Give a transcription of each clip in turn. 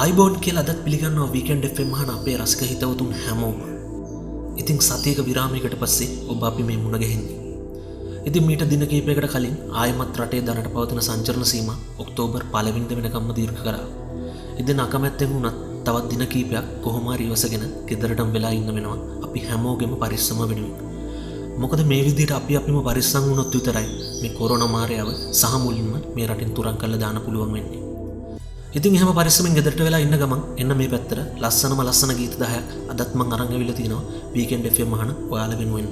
ආයිබෝන් කියලා අදත් පිළිගන්නවා වීකෙන්ඩ් FM අහන අපේ රසික හිතවතුන් හැමෝම. ඉතින් සතියක විරාමයකට පස්සේ ඔබ අපි මේ මුණ ගැහෙන්නේ. ඉතින් මීට දින කිහිපයකට කලින් ආයමත් රටේ දැනට පවතින සංචරණ සීමා ඔක්තෝබර් 1 වෙනිදා වෙනකම්ම දීර්ඝ කරා. ඉතින් අකමැත්තෙන් වුණත් තවත් දින කිහිපයක් කොහොම හරි ඉවසගෙන ගෙදරටම වෙලා ඉන්න වෙනවා අපි හැමෝගෙම පරිස්සම වෙනුවෙන්. මොකද මේ විදිහට අපිම පරිස්සම් වුණොත් විතරයි මේ කොරෝනා මායාව සහ මුලින්ම මේ රටින් තුරන් කරලා දාන්න පුළුවන් වෙන්නේ. ඉතින් එහෙම පරිස්සමෙන් ගෙදරට වෙලා ඉන්න ගමන් එන්න මේ පැත්තට ලස්සන ගීත 10ක් අදත් මම අරන් ඇවිල්ලා තිනවා වීකෙන්ඩ් FM අහන ඔයාලා වෙනුවෙන්.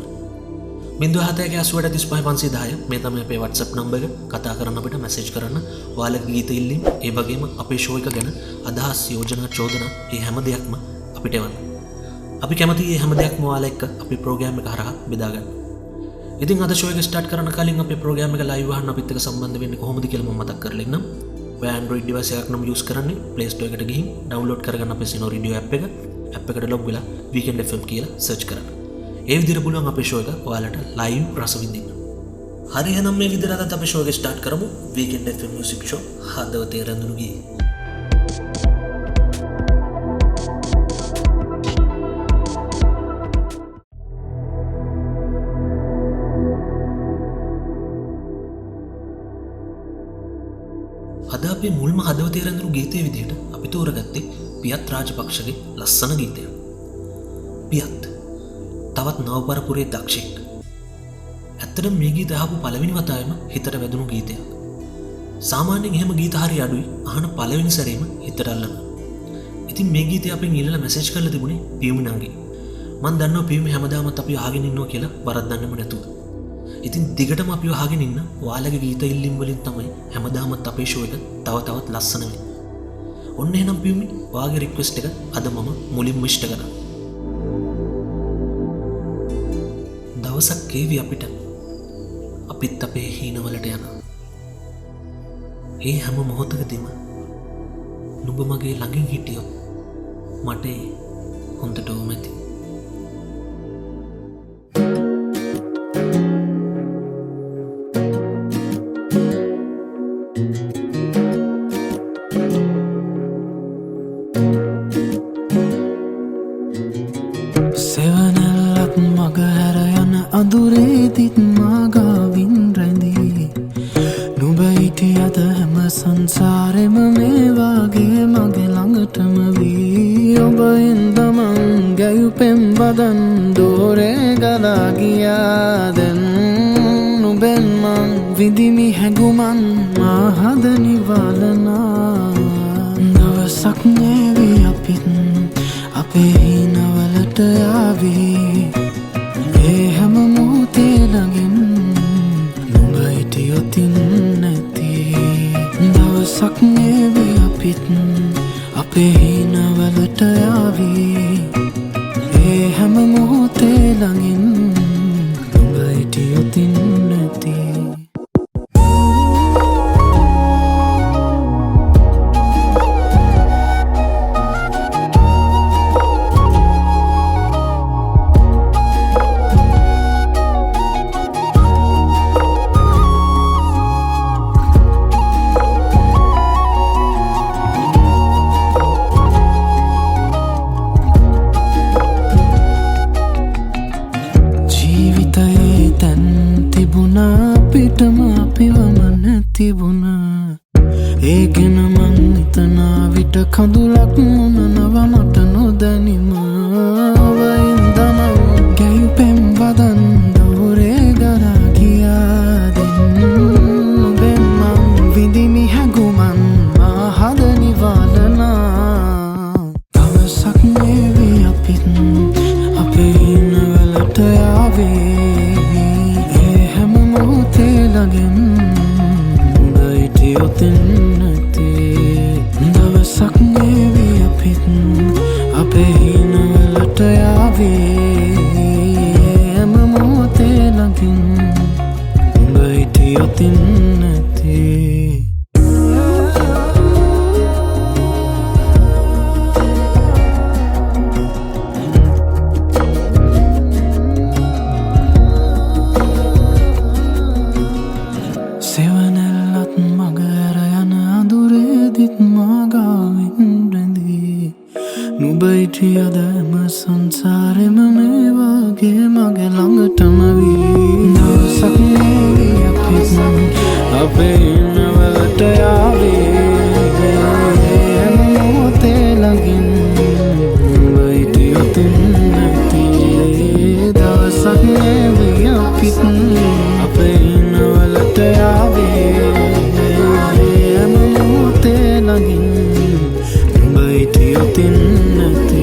071803510 මේ තමයි අපේ WhatsApp නම්බර් එක. කතා කරන්න අපිට මැසේජ් කරන්න. ඔයාලගේ ගීත ඉල්ලීම් ඒ වගේම අපේ ෂෝ එක ගැන අදහස් යෝජනා චෝදනා මේ හැම දෙයක්ම අපිට එවන්න. අපි කැමතියි මේ හැම දෙයක්ම ඔයාලා එක්ක අපේ ප්‍රෝග්‍රෑම් එක හරහා බෙදා ගන්න. ඉතින් අද ෂෝ එක ස්ටාර්ට් කරන්න කලින් අපේ ප්‍රෝග්‍රෑම් එක ලයිව් අහන්න අපිත් එක්ක සම්බන්ධ වෙන්නේ කොහොමද කියලා මම මතක් කරලා ඉන්නම්. ඔයා Android device එකක් නම් use කරන්නේ Play Store එකට ගිහින් download කරගන්න අපේ Sino Radio app එක. app එකට log වෙලා Weekend FM කියලා search කරන්න. ඒ විදිහට පුළුවන් අපේ ෂෝ එක ඔයාලට live රස විඳින්න. හරි එහෙනම් මේ විදිහට අද අපේ ෂෝ එක ස්ටාර්ට් කරමු. Weekend FM music show හදවතේ රැඳුණු ගී. අද අපි මුල්ම හදවතේ රැඳුණු ගීතයේ විදිහට අපි තෝරගත්තේ පියත් රාජපක්ෂගේ ලස්සන ගීතයක්. පියත් තවත් නවපරපුරේ දක්ෂෙක්. ඇත්තටම මේ ගීත අහපු පළවෙනි වතාවෙම හිතට වැදුණු ගීතයක්. සාමාන්‍යයෙන් එහෙම ගීත හරි අඩුයි අහන පළවෙනි සැරේම හිතට අල්ලන. ඉතින් මේ ගීතය අපෙන් ඊළඟ මැසේජ් කරලා තිබුණේ පියුමි නංගි. මම දන්නවා පියුමි හැමදාමත් අපි අහගෙන ඉන්නවා කියලා වරද්දන්නෙම නැතුව. ඉතින් දිගටම අපි අහගෙන ඉන්න ඔයාලගේ ගීත ඉල්ලීම් වලින් තමයි හැමදාමත් අපේ ෂෝ එක තව ලස්සන වෙන්නේ. ඔන්න එහෙනම් පියුමි ඔයාගේ රික්වෙස්ට් එක අද මම මුලින්ම ඉෂ්ට කරා. දවසක් ඒවි අපිත් අපේ හීනවලට යන. ඒ හැම මොහොතකදීම නුඹ මගේ ළඟින් හිටියොත් මට හොඳට ඕමැති. සෙවනැල්ලක් මග හැර යන අඳුරේදිත් මාගාවින් රැඳී නුඹ හිටියද හැම සංසාරෙම මේ වාගේ මගේ ළඟටම වී ඔබ ඉඳමං ගැයුපෙම් බදන් දෝරේ ගලා ගියා දැන් නුඹෙන් මං විඳිමි හැඟුමන් මා හද නිවලනා දවසක් නේවි අපිත් අපේ හිනවලට යාවී ඒ හැම මොහොතේ ළඟින් නුඹ හිටියොතින් නැති දවසක් නේවි අපිත් අපේ හිනවලට යාවී ඒ හැම මොහොතේ ළඟින් නුඹ හිටියොතින් නැති. පිටම අපිවම නැතිබුණා ඒ ගැන මං හිතනා විට කඳුලක් මොනනව මට නොදැනිම ඔබ ඉඳම ගැයුපෙම් වදන් දෝරේ ගලා ගියා දැන් නුඹෙන් මං විඳිමි හැඟුමන් මා හද නිවලනා දවසක් නේවි අපිත් අපේ හිනවලට යාවේ ළඟින් නුඹ හිටියොතින් නැති දවසක් නේවි අපිත් අපේ හිනවලට යාවේ හැම මොහොතේ ළඟින් නුඹ හිටියොතින් නැති. සෙවනැල්ලත් මග ඇර යන අඳුරේදිත් මාගාවින් රැඳී හිටියදම සංසාරෙම මේ වගේ මගේ ළඟටම වී දවසක් නේවී අපිත් අපේ ඉන්නවලට යාවේ හැම මොහොතේ ළඟින් උඹ හිටියොතින් නැති දවසක් නේවී අපිත් අපේ ඉන්නවලට යාවේ හැම මොහොතේ ළඟින් උඹ හිටියොතින් නැති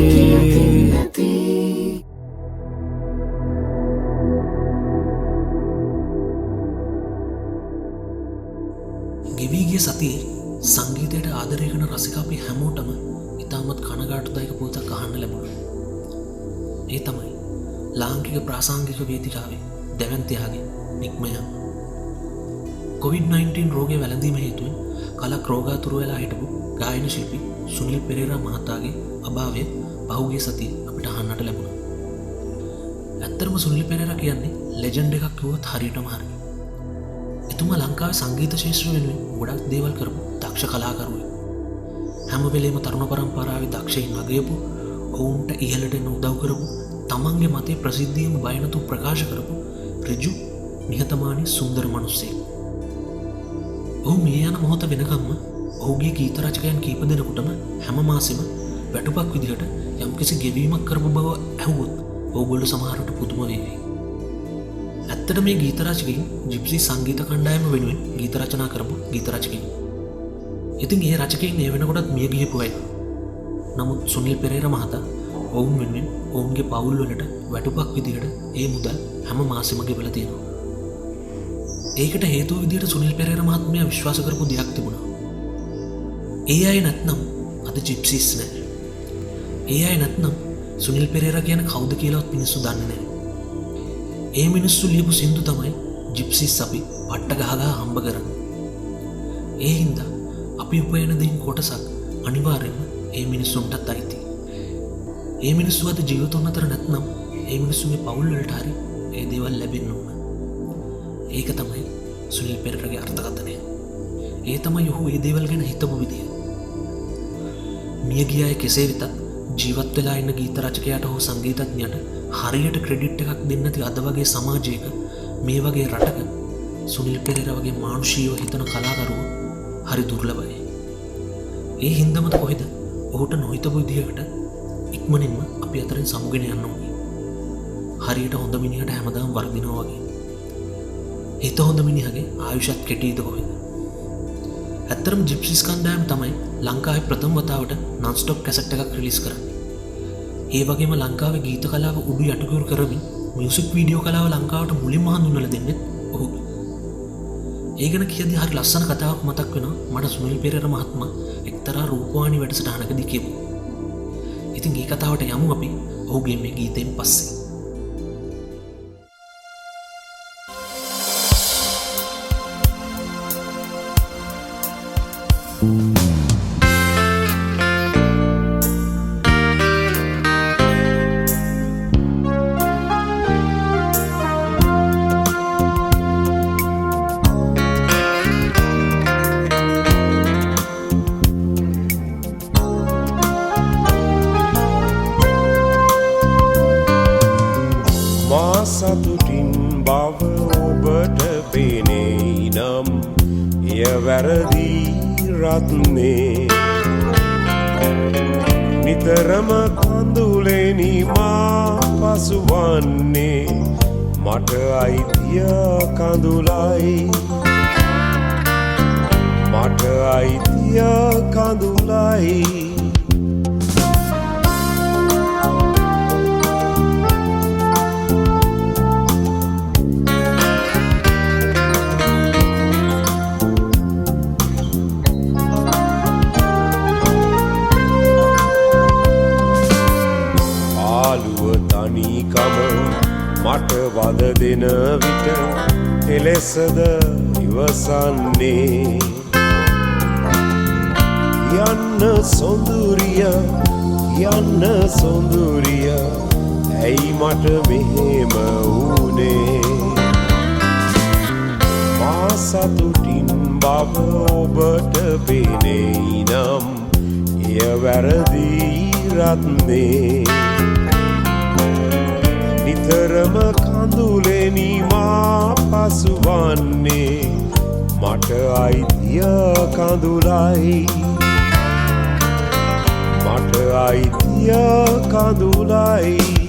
ගෙවී ගිය සතියේ සංගීතයට ආදරය කරන රසික අපි හැමෝටම ඉතාමත් කනගාටුදායක පුවතක් අහන්න ලැබුණා. ඒ තමයි ලාංකික ප්‍රාසංගික වේදිකාවේ දැවැන්තයාගේ නික්ම යාම. COVID-19 රෝගය වැළඳීම හේතුවෙන් කලක් රෝගාතුර වෙලා හිටපු ගායන ශිල්පී සුනිල් පෙරේරා මහතාගේ අභාවය පහුගිය සතියේ අපිට අහන්නට ලැබුණා. ඇත්තටම සුනිල් පෙරේරා කියන්නේ ලෙජන්ඩ් එකක් කිව්වොත් හරියටම හරි. එතුමා ලංකාවේ සංගීත ශාස්ත්‍රය වෙනුවෙන් ගොඩක් දේවල් කරපු දක්ෂ කලාකරුවෙක්. හැම වෙලේම තරුණ පරම්පරාවේ දක්ෂයින් අගයපු, ඔවුන්ට ඉහළට එන්න උදව් කරපු, තමන්ගේ මතය ප්‍රසිද්ධියෙන් බය නැතුව ප්‍රකාශ කරපු ඍජු, නිහතමානී සුන්දර මිනිසෙක්. ඔහු මිය යන මොහොත වෙනකම්ම ඔහුගේ ගීත රචකයන් කීප දෙනෙකුටම හැම මාසෙම වැටුපක් විදිහට යම්කිසි ගෙවීමක් කරපු බව ඇහුවොත් ඕගොල්ලෝ සමහරට පුදුම වේවි. ඇත්තට මේ ගීත රචකයින් ජිප්සි සංගීත කණ්ඩායම වෙනුවෙන් ගීත රචනා කරපු ගීත රචකයින්. ඉතින් ඒ රචකයින් ඒ වෙනකොටත් මිය ගියපු අය. නමුත් සුනිල් පෙරේරා මහතා ඔවුන් වෙනුවෙන් ඔවුන්ගේ පවුල් වලට වැටුපක් විදිහට ඒ මුදල් හැම මාසෙම ගෙවලා තියෙනවා. ඒකට හේතුව විදිහට සුනිල් පෙරේරා මහත්මයා විශ්වාස කරපු දෙයක් තිබුණා. ඒ අය නැත්නම් අද ජිප්සිස් නැහැ. ඒ අය නැත්නම් සුනිල් පෙරේරා කියන කවුද කියලාවත් මිනිස්සු දන්නේ නැහැ. ඒ මිනිස්සු ලියපු සින්දු තමයි ජිප්සිස් අපි පට්ට ගහගා හම්බ කරන්නේ. ඒ හින්දා අපි උපයන දෙයින් කොටසක් අනිවාර්යයෙන්ම ඒ මිනිස්සුන්ටත් අයිති. ඒ මිනිස්සු අද ජීවිතුන් අතර නැත්නම් ඒ මිනිස්සුගේ පවුල් වලට හරි ඒ දේවල් ලැබෙන්න ඕන. ඒක තමයි සුනිල් පෙරේරාගේ අර්ථකථනය. ඒ තමයි ඔහු ඒ දේවල් ගැන හිතපු විදිය. මිය ගිය අය කෙසේ වෙතත් ජීවත් වෙලා ඉන්න ගීත රචකයාට හෝ සංගීතඥයාට හරියට ක්‍රෙඩිට් එකක් දෙන්න නැති අද වගේ සමාජයක මේ වගේ රටක සුනිල් පෙරේරා වගේ මානුෂීව හිතන කලාකරුවෝ හරි දුර්ලභයි. ඒ හින්දාමද කොහෙද ඔහුට නොහිතපු විදිහකට ඉක්මනින්ම අපි අතරින් සමුගෙන යන්න ඕනේ. හරියට හොඳ මිනිහට හැමදාම වර්ධිනවා වගේ. හිත හොඳ මිනිහගේ ආයුෂත් කෙටිද කොහෙද? ඇත්තරම ජිප්සිස් කණ්ඩායම තමයි ලංකාවේ ප්‍රථම වතාවට non-stop කැසට් එකක් රිලීස් කරන්නේ. ඒ වගේම ලංකාවේ ගීත කලාව උඩු යටිකුරු කරමින් මියුසික් වීඩියෝ කලාව ලංකාවට මුලින්ම හඳුන්වලා දෙන්නේ ඔහු. ඒ ගැන කියද්දී හරි ලස්සන කතාවක් මතක් වෙනවා මට සුනිල් පෙරේරා මහත්මයා එක්තරා රූපවාහිනී වැඩසටහනකදී කියපු. ඉතින් මේ කතාවට යමු අපි ඔහුගේ මේ ගීතෙන් පස්සේ. සතුටින් බව ඔබට පෙනෙයි නම් එය වැරදි රත්නේ නිතරම කඳුලෙනි මා පසුවන්නේ මට අයිතිය කඳුලයි මට අයිතිය කඳුලයි මට වද දෙන විට එලෙසද ඉවසන්නේ යන්න සොඳුරිය ඇයි මට මෙහෙම වුනේ මා සතුටින් බව ඔබට පෙනෙයි නම් එය වැරදි රත්නේ නිතරම කඳුලෙනි මා පසුවන්නේ මට අයිතිය කඳුලයි මට අයිතිය කඳුලයි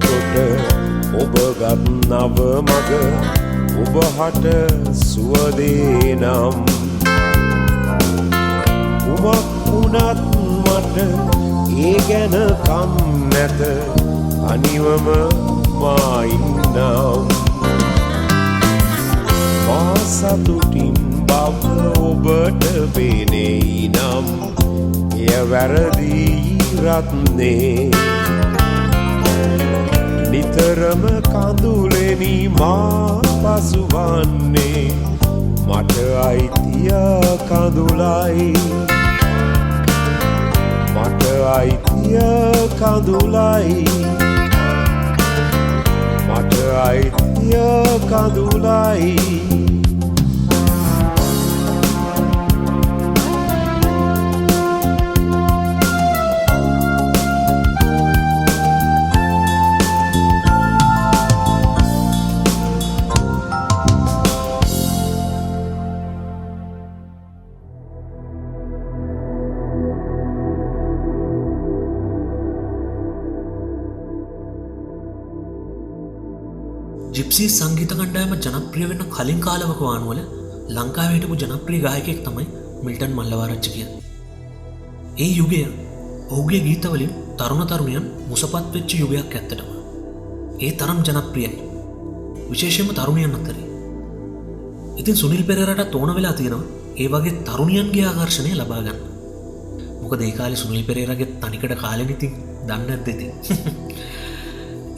කොට ඔබ ගත් නව මග ඔබ හට සුවදේ නම් උමක් වුණත් මට ඒ ගැන කම් නැත අනිවම මායින්නම් මා සතුටින් බව ඔබට පෙනෙයි නම් එය වැරදි රත්නේ නිතරම කඳුලෙනි මා පසුවන්නේ මට අයිතිය කඳුලයි මට අයිතිය කඳුලයි මට අයිතිය කඳුලයි ජිප්සී සංගීත කණ්ඩායම ජනප්‍රිය වෙන්න කලින් කාලවක වානුවල ලංකාවේ හිටපු ජනප්‍රිය ගායකයෙක් තමයි මිල්ටන් මල්ලවාරච්චි කියන්නේ. ඒ යුගය ඔහුගේ ගීතවලින් තරුණ තරුණියන් මුසපත් වෙච්ච යුගයක් ඇත්තටම. ඒ තරම් ජනප්‍රියයි. විශේෂයෙන්ම තරුණියන් අතරේ. ඉතින් සුනිල් පෙරේරාට ඕන වෙලා තියෙනවා ඒ වගේ තරුණියන්ගේ ආකර්ෂණය ලබා ගන්න. මොකද ඒ කාලේ සුනිල් පෙරේරාගේ තනිකඩ කාලෙ ඉතින් දන්නේ නැද්ද ඉතින්.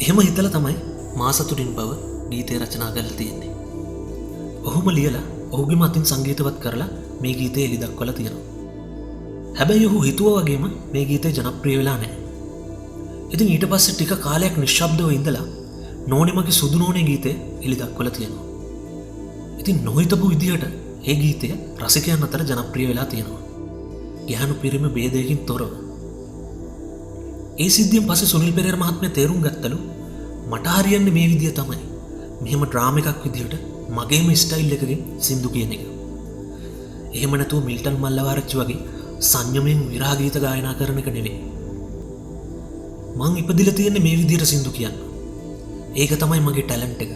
එහෙම හිතලා තමයි මාසතුරින් බව ගීතය රචනා කරලා තියෙන්නේ. ඔහුම ලියලා ඔහුගේ මතින් සංගීතවත් කරලා මේ ගීතය එළි දක්වලා තියෙනවා. හැබැයි ඔහු හිතුවා වගේම මේ ගීතය ජනප්‍රිය වෙලා නැහැ. ඉතින් ඊට පස්සේ ටික කාලයක් නිශ්ශබ්දව ඉඳලා නෝනිමගේ සුදු නෝනේ ගීතය එළි දක්වලා තියෙනවා. ඉතින් නොහිතපු විදිහට මේ ගීතය රසිකයන් අතර ජනප්‍රිය වෙලා තියෙනවා. ගැහණු පිරිමි ભેදයකින් තොරව. ඒ සිද්ධියෙන් පස්සේ සුනිල් පෙරේරා මහත්මයා තේරුම් ගත්තලු මට හරියන්නේ මේ විදිය තමයි. මෙහෙම ඩ්‍රාම එකක් විදිහට මගේම ස්ටයිල් එකකින් සින්දු කියන එක. එහෙම නැතුව මිල්ටන් මල්ලවාරච්චි වගේ සංයමයෙන් විරහ ගීත ගායනා කරන එක නෙවෙයි. මං ඉපදිලා තියෙන්නේ මේ විදිහට සින්දු කියන්න. ඒක තමයි මගේ ටැලන්ට් එක.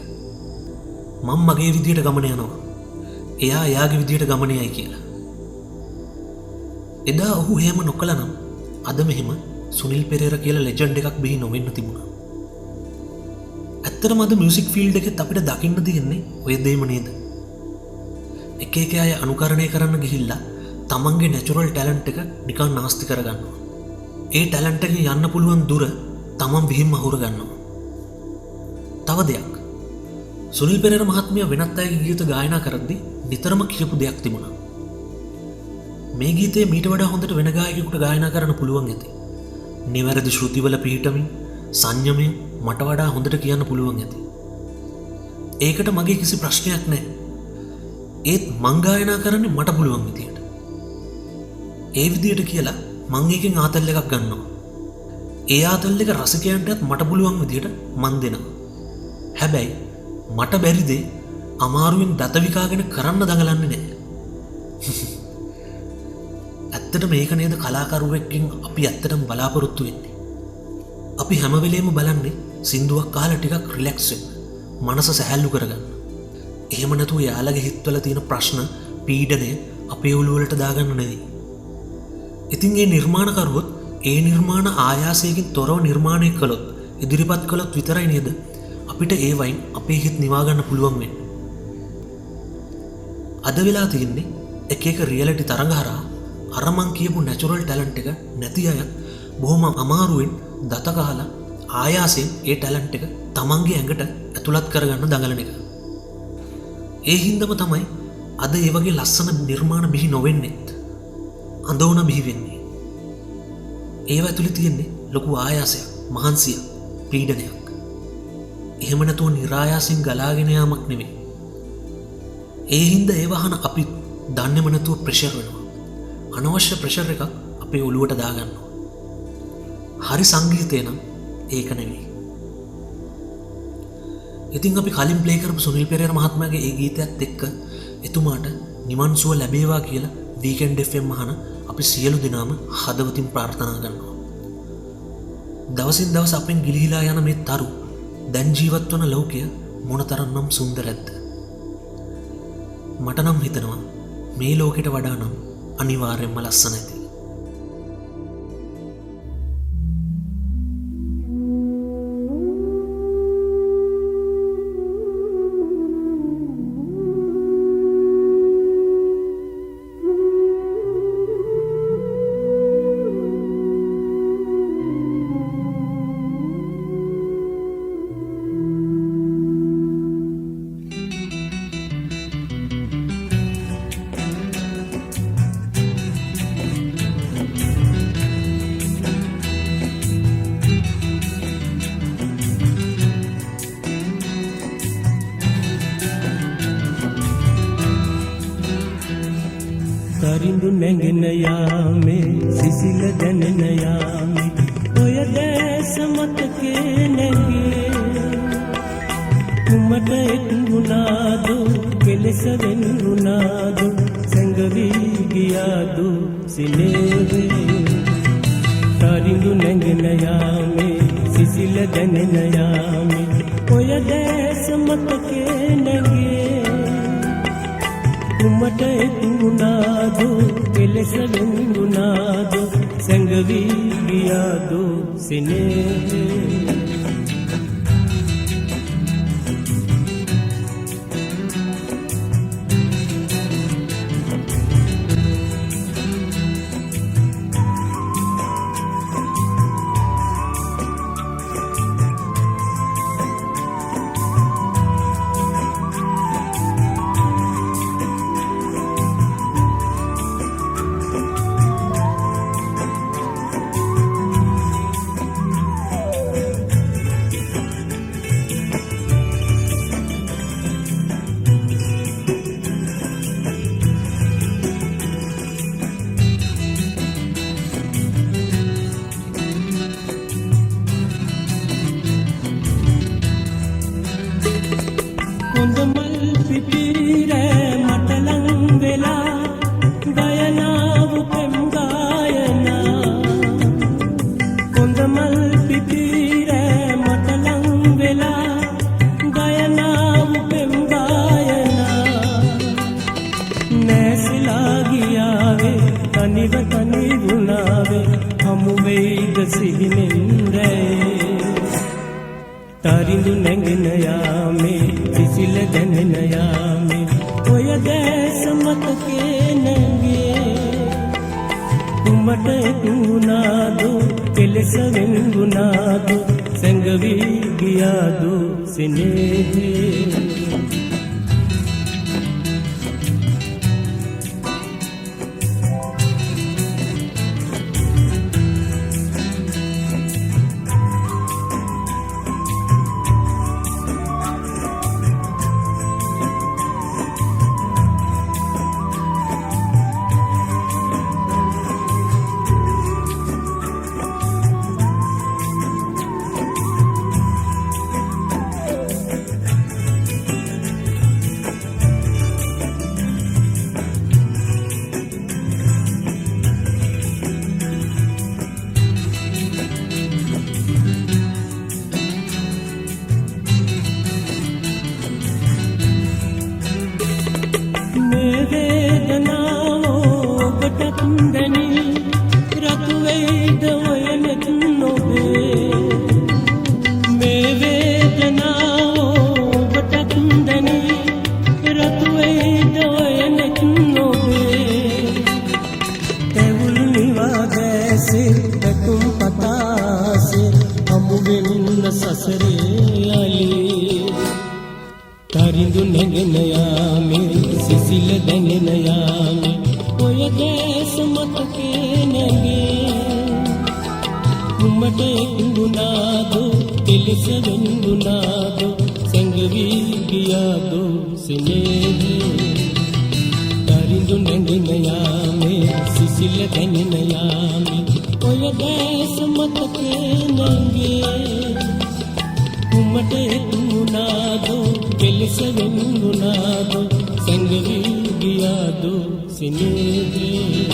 මම මගේ විදිහට ගමන යනවා. එයා එයාගේ විදිහට ගමන යයි කියලා. එදා ඔහු එහෙම නොකළා නම් අද මෙහෙම සුනිල් පෙරේරා කියලා ලෙජන්ඩ් එකක් බිහි නොවෙන්න තිබුණා. ඇත්තටම අද මියුසික් ෆීල්ඩ් එකෙත් අපිට දකින්න තියෙන්නේ ඔය දෙයම නේද? එක එක අය අනුකරණය කරන්න ගිහිල්ලා තමන්ගේ නැචරල් ටැලන්ට් එක නිකන් නාස්ති කරගන්නවා. ඒ ටැලන්ට් එකෙන් යන්න පුළුවන් දුර තමන් බිහින්ම අහුර ගන්නවා. තව දෙයක්. සුනිල් පෙරේරා මහත්මයා වෙනත් අයගේ ගීත ගායනා කරද්දී නිතරම කියපු දෙයක් තිබුණා. මේ ගීතය මීට වඩා හොඳට වෙන ගායකයෙකුට ගායනා කරන්න පුළුවන් ඇති. නිවැරදි ශ්‍රුතිවල පිහිටමින් සංයමයෙන් මට වඩා හොඳට කියන්න පුළුවන් ඇති. ඒකට මගේ කිසි ප්‍රශ්නයක් නැහැ. ඒත් මං ගායනා කරන්නේ මට පුළුවන් විදියට. ඒ විදියට කියලා මං එකෙන් ආතල් එකක් ගන්නවා. ඒ ආතල් එක රසිකයන්ටත් මට පුළුවන් විදියට මං දෙනවා. හැබැයි මට බැරි දේ අමාරුවෙන් දත විකාගෙන කරන්න දඟලන්නේ නැහැ. ඇත්තට මේක නේද කලාකරුවෙක්ගෙන් අපි ඇත්තටම බලාපොරොත්තු වෙන්නේ. අපි හැම වෙලේම බලන්නේ සින්දුවක් අහලා ටිකක් රිලැක්ස් වෙන්න, මනස සැහැල්ලු කරගන්න. එහෙම නැතුව යාළගේ හිතවල තියෙන ප්‍රශ්න, පීඩනය අපේ ඔළුව වලට දාගන්න නෙවෙයි. ඉතින් මේ නිර්මාණකරුවොත් ඒ නිර්මාණ ආයාසයෙන් තොරව නිර්මාණය කළොත්, ඉදිරිපත් කළොත් විතරයි නේද අපිට ඒ වයින් අපේ හිත නිවා ගන්න පුළුවන් වෙන්නේ. අද වෙලා තියෙන්නේ එක එක රියැලිටි තරඟ හරහා අර මං කියපු නැචරල් ටැලන්ට් එක නැති අය බොහොම අමාරුවෙන් දත කහලා ආයාසයෙන් ඒ ටැලන්ට් එක තමන්ගේ ඇඟට ඇතුළත් කරගන්න දඟලන එක. ඒ හින්දම තමයි අද ඒ වගේ ලස්සන නිර්මාණ බිහි නොවෙන්නෙත් අඳෝන බිහි වෙන්නේ. ඒවා ඇතුලේ තියෙන්නේ ලොකු ආයාසයක්, මහන්සියක්, පීඩනයක්. එහෙම නැතුව નિરાයාසින් ගලාගෙන යාමක් නෙවෙයි. ඒ හින්දා ඒ වහන අපි දන්නේම නැතුව ප්‍රෙෂර් වෙනවා. අනවශ්‍ය ප්‍රෙෂර් එකක් අපේ ඔළුවට දාගන්නවා. හරි සංගීතය නම් ඒක නෙවෙයි. ඉතින් අපි කලින් ප්ලේ කරපු සුනිල් පෙරේරා මහත්මයාගේ ඒ ගීතයත් එක්ක එතුමාට නිවන් සුව ලැබේවා කියලා වීකෙන්ඩ් FM අහන අපි සියලු දෙනාම හදවතින් ප්‍රාර්ථනා කරනවා. දවසින් දවස අපෙන් ගිලිහිලා යන මේ තරු දැන් ජීවත් වන ලෝකය මොනතරම්නම් සුන්දරද? මට නම් හිතෙනවා මේ ලෝකෙට වඩා නම් අනිවාර්යයෙන්ම ලස්සනයි. තරිඳු නැගෙන යාමේ සිසිල දැනෙන යාමේ ඔය දැස මතකේ නැගේ කුමට එතුණාදු කෙලෙස වෙන්ුණාදු සැඟවි ගියාදු සිනේහේ තරිඳු නැගෙන යාමේ සිසිල දැනෙන යාමේ ඔය දැස මතකේ නැගේ කුමට එතුණාදු කෙලෙස වෙන්ුණාදු සැඟවි ගියාදු සිනේහේ තරිඳු නැගෙන යාමේ සිසිල දැනෙන යාමේ ඔය දැස මතකේ නැගේ කුමට එතුණාදු කෙලෙස වෙන්ුණාදු සැඟවි ගියාදු සිනේහේ තරිඳු නැගෙන යාමේ සිසිල වෙන්ගුණාදෝ කෙලෙස වෙන්ගුණාදෝ සැඟවී ගියාදෝ සිනේහේ දරිඳු නැගෙන යාමේ සිසිල දැනෙන යාමේ ඔය දැස මතකේ නැංගේ උමට එතුණාදෝ කෙලෙස වෙන්ගුණාදෝ සැඟවී ගියාදෝ සිනේහේ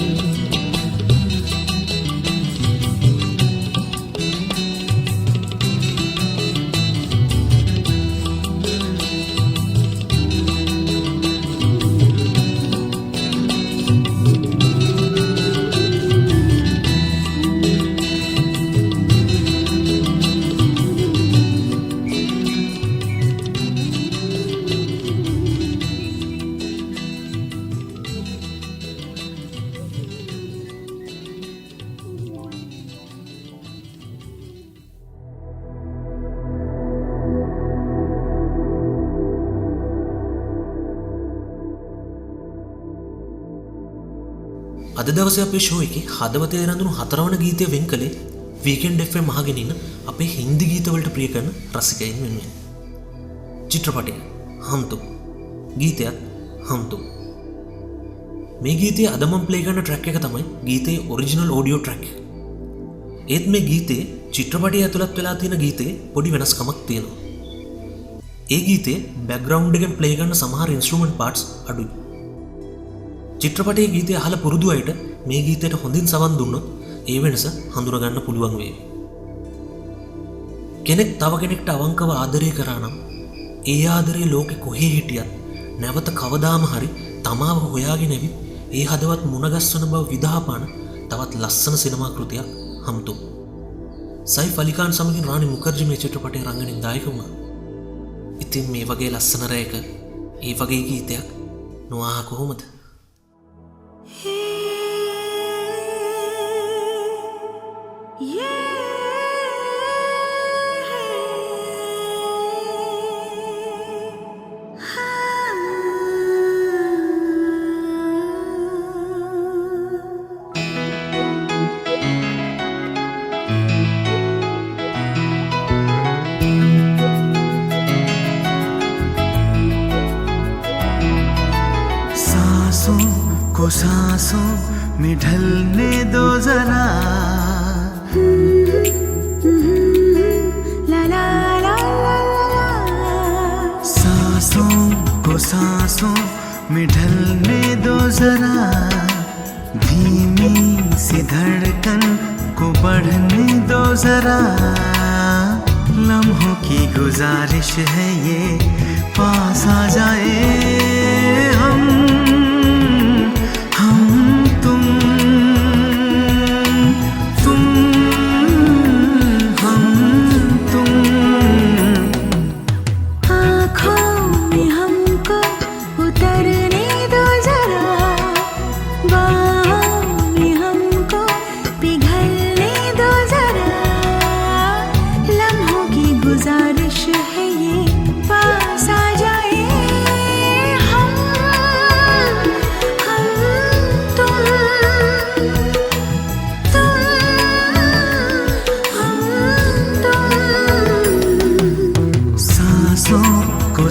අද දවසේ අපේ ෂෝ එකේ හදවතේ රැඳුණු 4 වන ගීතය වෙන් කළේ වීකෙන්ඩ් FM අහගෙන ඉන්න අපේ හින්දි ගීතවලට ප්‍රිය කරන රසිකයින් වෙනුවෙන්. චිත්‍රපටය හම් තුම්, ගීතයත් හම් තුම්. මේ ගීතයේ අද මම ප්ලේ කරන ට්‍රැක් එක තමයි ගීතයේ ඔරිජිනල් ඔඩියෝ ට්‍රැක් එක. ඒත් මේ ගීතේ චිත්‍රපටයේ ඇතුළත් වෙලා තියෙන ගීතේ පොඩි වෙනස්කමක් තියෙනවා. ඒ ගීතේ බෑග්ග්‍රවුන්ඩ් එකෙන් ප්ලේ කරන සමහර ඉන්ස්ට්‍රුමන්ට් පාර්ට්ස් අඩුයි. චිත්‍රපටයේ ගීතය අහලා පුරුදු අයට මේ ගීතයට හොඳින් සවන් දුන්නොත් ඒ වෙනස හඳුනගන්න පුළුවන් වේවි. කෙනෙක් තව කෙනෙක්ට අවංකව ආදරය කරා නම් ඒ ආදරේ ලෝකෙ කොහේ හිටියත් නැවත කවදාම හරි තමාව හොයාගෙන ඇවිත් ඒ හදවත් මුණගස්වන බව විදාපාන තවත් ලස්සන සිනමා කෘතියක් හම් තුම්. සයිෆ් අලි ખાන් සමගින් රානි මුඛර්ජී මේ චිත්‍රපටයේ රංගනින් දායක වුණා. ඉතින් මේ වගේ ලස්සන රැයක ඒ වගේ ගීතයක් නොආහ කොහොමද? को सांसों में ढलने दो जरा ला ला ला ला सांसों को सांसों में ढलने दो जरा धीमी सी धड़कन को बढ़ने दो जरा लम्हों की गुजारिश है ये पास आ जाए हम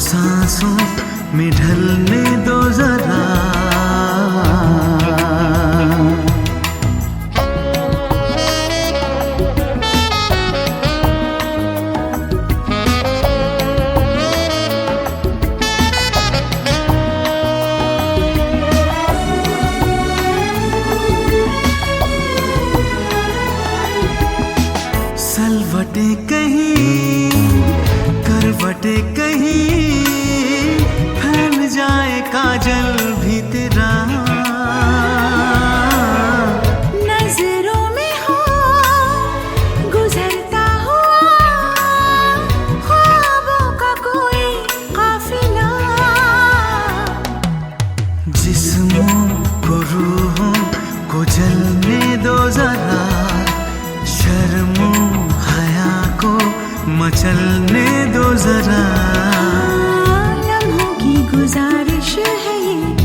सांसों में ढलने दो जरा सलवटे कहीं करवटे कहीं फैल जाए काजल भी तेरा नजरों में हो गुजरता हुआ ख्वाबों का कोई काफिला जिस्मों को रूहों को जलने दो जरा शर्मो हया को मचलने दो जरा लम्हों की गुजारिश है ये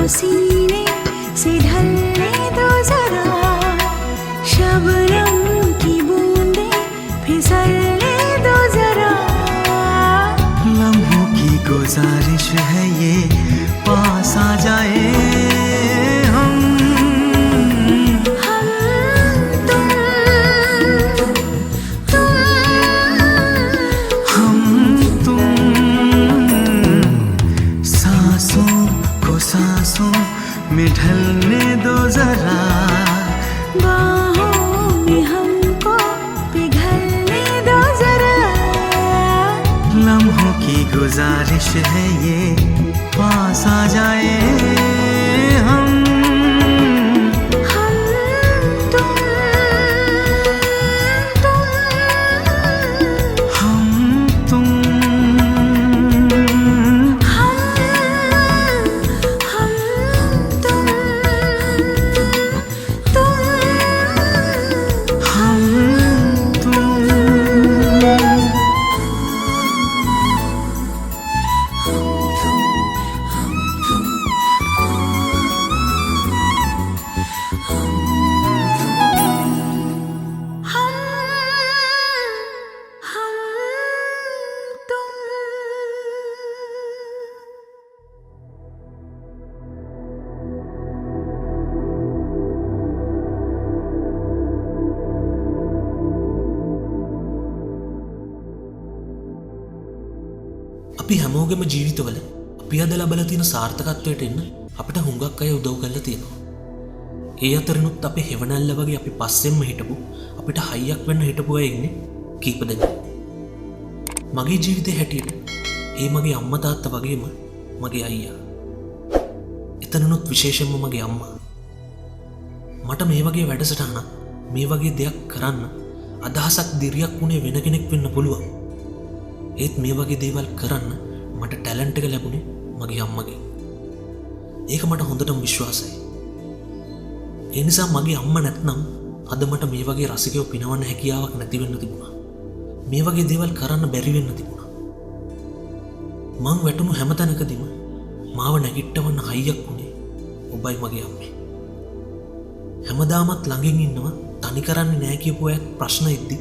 सीने से ढलने दो जरा, शबनम की बूंदें फिसलने दो जरा। लम्हों की गुजारिश है ये, पास आ जाए हम तुम हम तुम। सांसों को सांसों में ढलने दो जरा, बाहों में हमको पिघलने दो जरा। लम्हों की गुजारिश है ये, पास आ जाए हम तुम हम तुम। हम तुम। අපි හැමෝගෙම ජීවිතවල අපි අද ලබලා තියෙන සාර්ථකත්වයට එන්න අපිට හුඟක් අය උදව් කරලා තියෙනවා. ඒ අතරිනුත් අපේ හෙවණැල්ල වගේ අපි පස්සෙන්ම හිටපු අපිට හයියක් වෙන්න හිටපු අය ඉන්නේ කීප දෙනෙක්. මගේ ජීවිතේ හැටියට ඒ මගේ අම්මා තාත්තා වගේම මගේ අයියා. එතනනුත් විශේෂයෙන්ම මගේ අම්මා. මට මේ වගේ වැඩසටහනක් මේ වගේ දෙයක් කරන්න අදහසක් දිරියක් වුණේ වෙන කෙනෙක් වෙන්න පුළුවන්. ඒත් මේ වගේ දේවල් කරන්න මට ටැලන්ට් එක ලැබුණේ මගේ අම්මගෙන්. ඒක මට හොඳටම විශ්වාසයි. ඒ නිසා මගේ අම්මා නැත්නම් අද මට මේ වගේ රසිකයෝ පිනවන්න හැකියාවක් නැති වෙන්න තිබුණා. මේ වගේ දේවල් කරන්න බැරි වෙන්න තිබුණා. මං වැටුණු හැම තැනකදීම මාව නැගිට්ටවන්න හයියක් වුණේ ඔබයි මගේ අම්මේ. හැමදාමත් ළඟින් ඉන්නවා තනි කරන්නේ නෑ කියපු අයත් ප්‍රශ්න ඉද්දි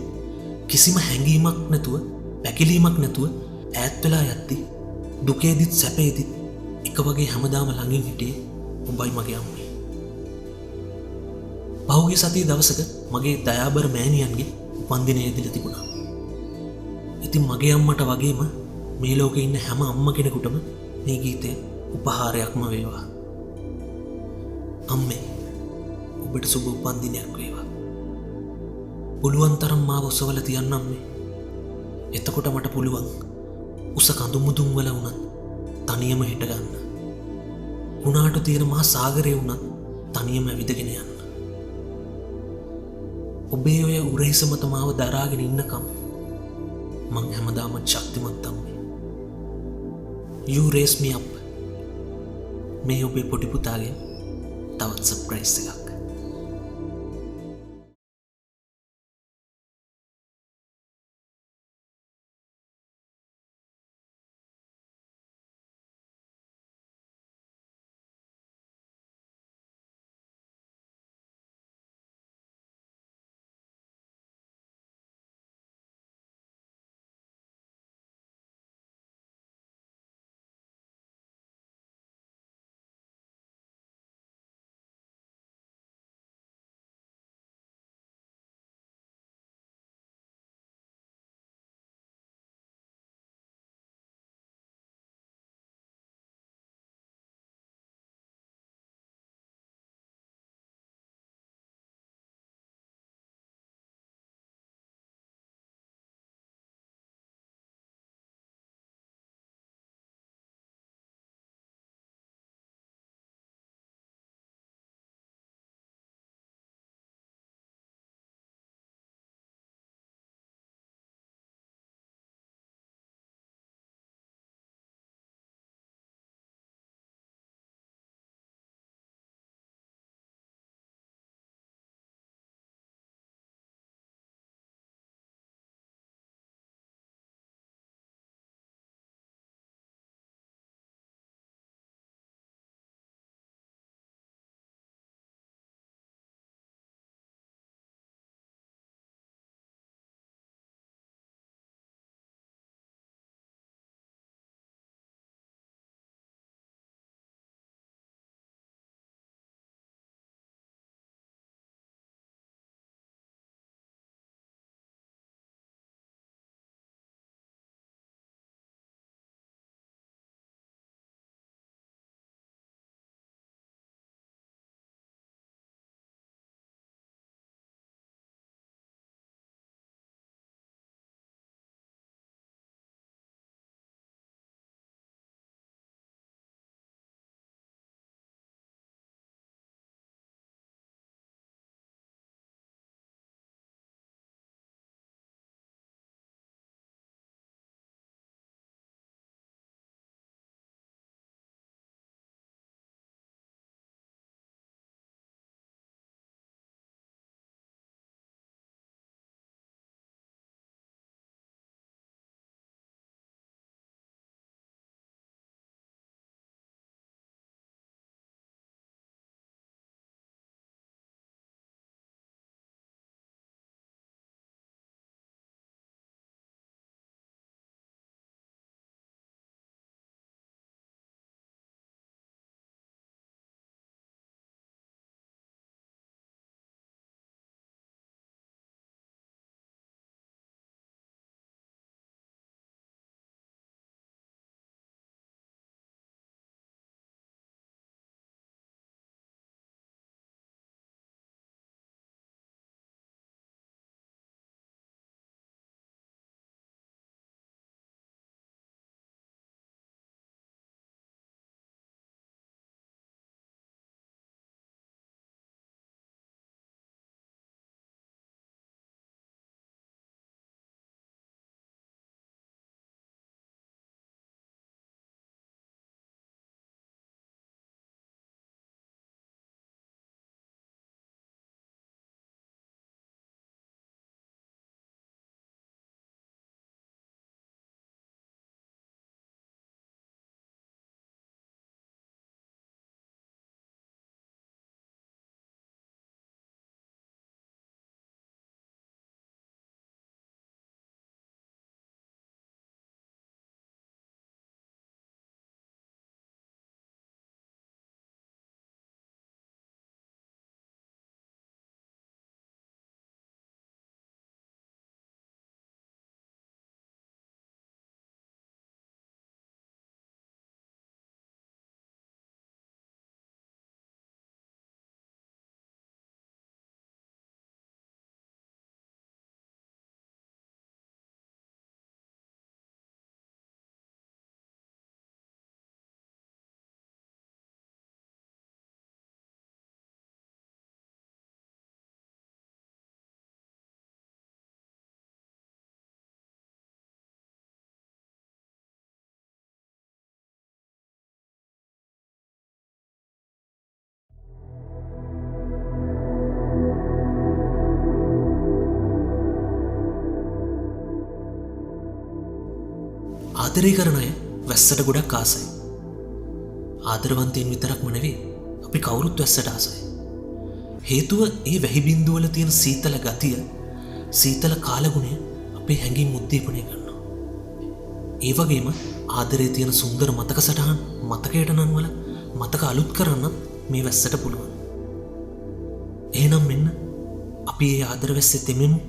කිසිම හැඟීමක් නැතුව පැකිලීමක් නැතුව ඈත් වෙලා යද්දි දුකේදිත් සැපේදිත් එක වගේ හැමදාම ළඟින් හිටියේ ඔබයි මගේ අම්මේ. පහුගිය සතියේ දවසක මගේ දයාබර මෑණියන්ගේ උපන්දිනය ඉදිරිය තිබුණා. ඉතින් මගේ අම්මට වගේම මේ ලෝකේ ඉන්න හැම අම්ම කෙනෙකුටම මේ ගීතය උපහාරයක්ම වේවා. අම්මේ ඔබට සුබ උපන්දිනයක් වේවා. පුළුවන් තරම් මාව ඔසවල තියන්න අම්මේ. එතකොට මට පුළුවන් උස කඳු මුදුන් වල වුණත් තනියම හිට ගන්න. උනාට තියෙන මහා සාගරේ වුණත් තනියම ඇවිදගෙන යන්න. ඔබේ ඔය උරහිස මත මාව දරාගෙන ඉන්නකම් මං හැමදාම ශක්තිමත් අම්මේ. You raise me up. මේ ඔබේ පොඩි පුතාගෙන් තවත් සර්ප්‍රයිස් එකක්. ආදරය කරන අය වැස්සට ගොඩක් ආසයි. ආදරවන්තයින් විතරක්ම නෙවෙයි අපි කවුරුත් වැස්සට ආසයි. හේතුව ඒ වැහි බින්දුවල තියෙන සීතල ගතිය, සීතල කාලගුණය අපේ හැඟීම් උද්දීපනය කරනවා. ඒ වගේම ආදරයේ තියෙන සුන්දර මතක සටහන් මතකයට නංවල මතක අලුත් කරන්නත් මේ වැස්සට පුළුවන්. එහෙනම් මෙන්න අපි ඒ ආදර වැස්සේ තෙමෙමු.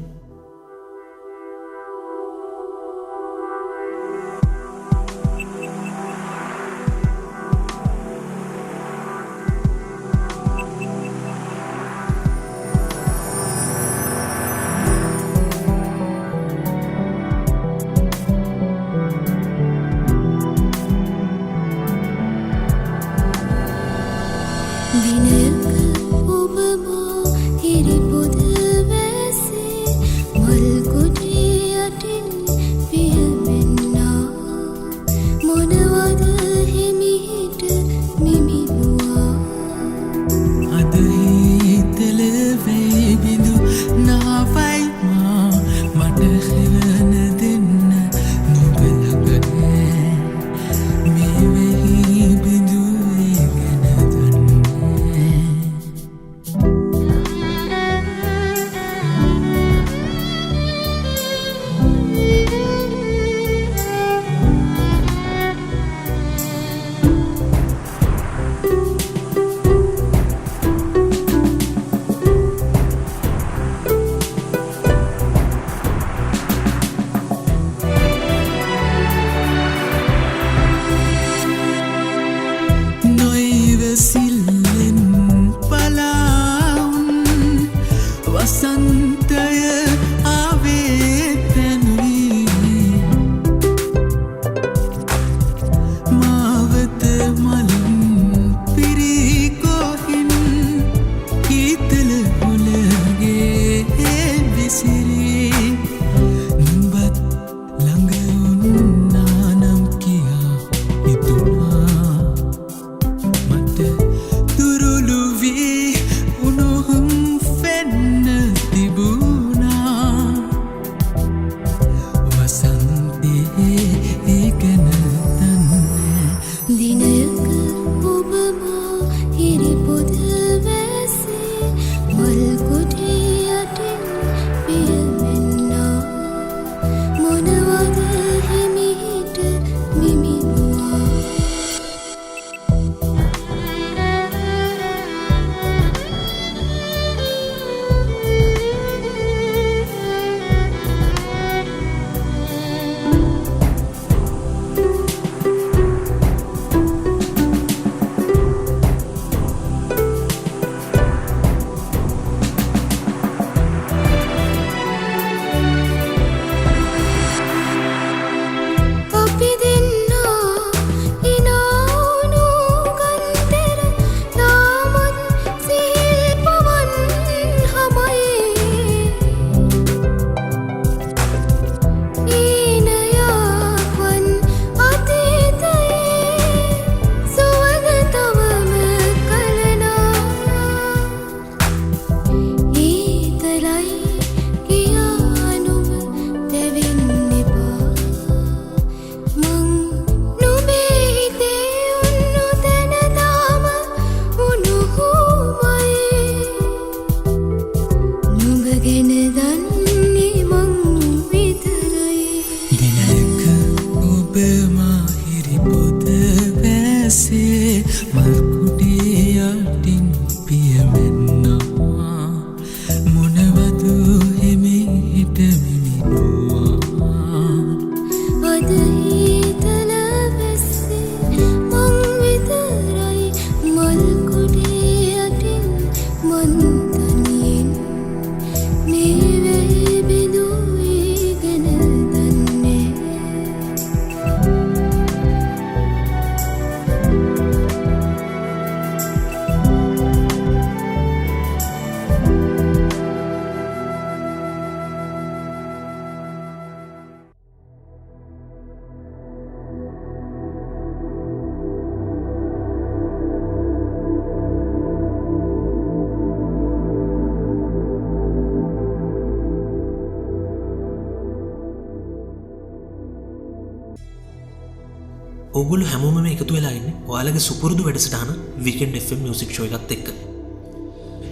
ඔගොල්ලෝ හැමෝම මේ එකතු වෙලා ඉන්නේ ඔයාලගේ සුපුරුදු වැඩසටහන Weekend FM Music Show එකත් එක්ක.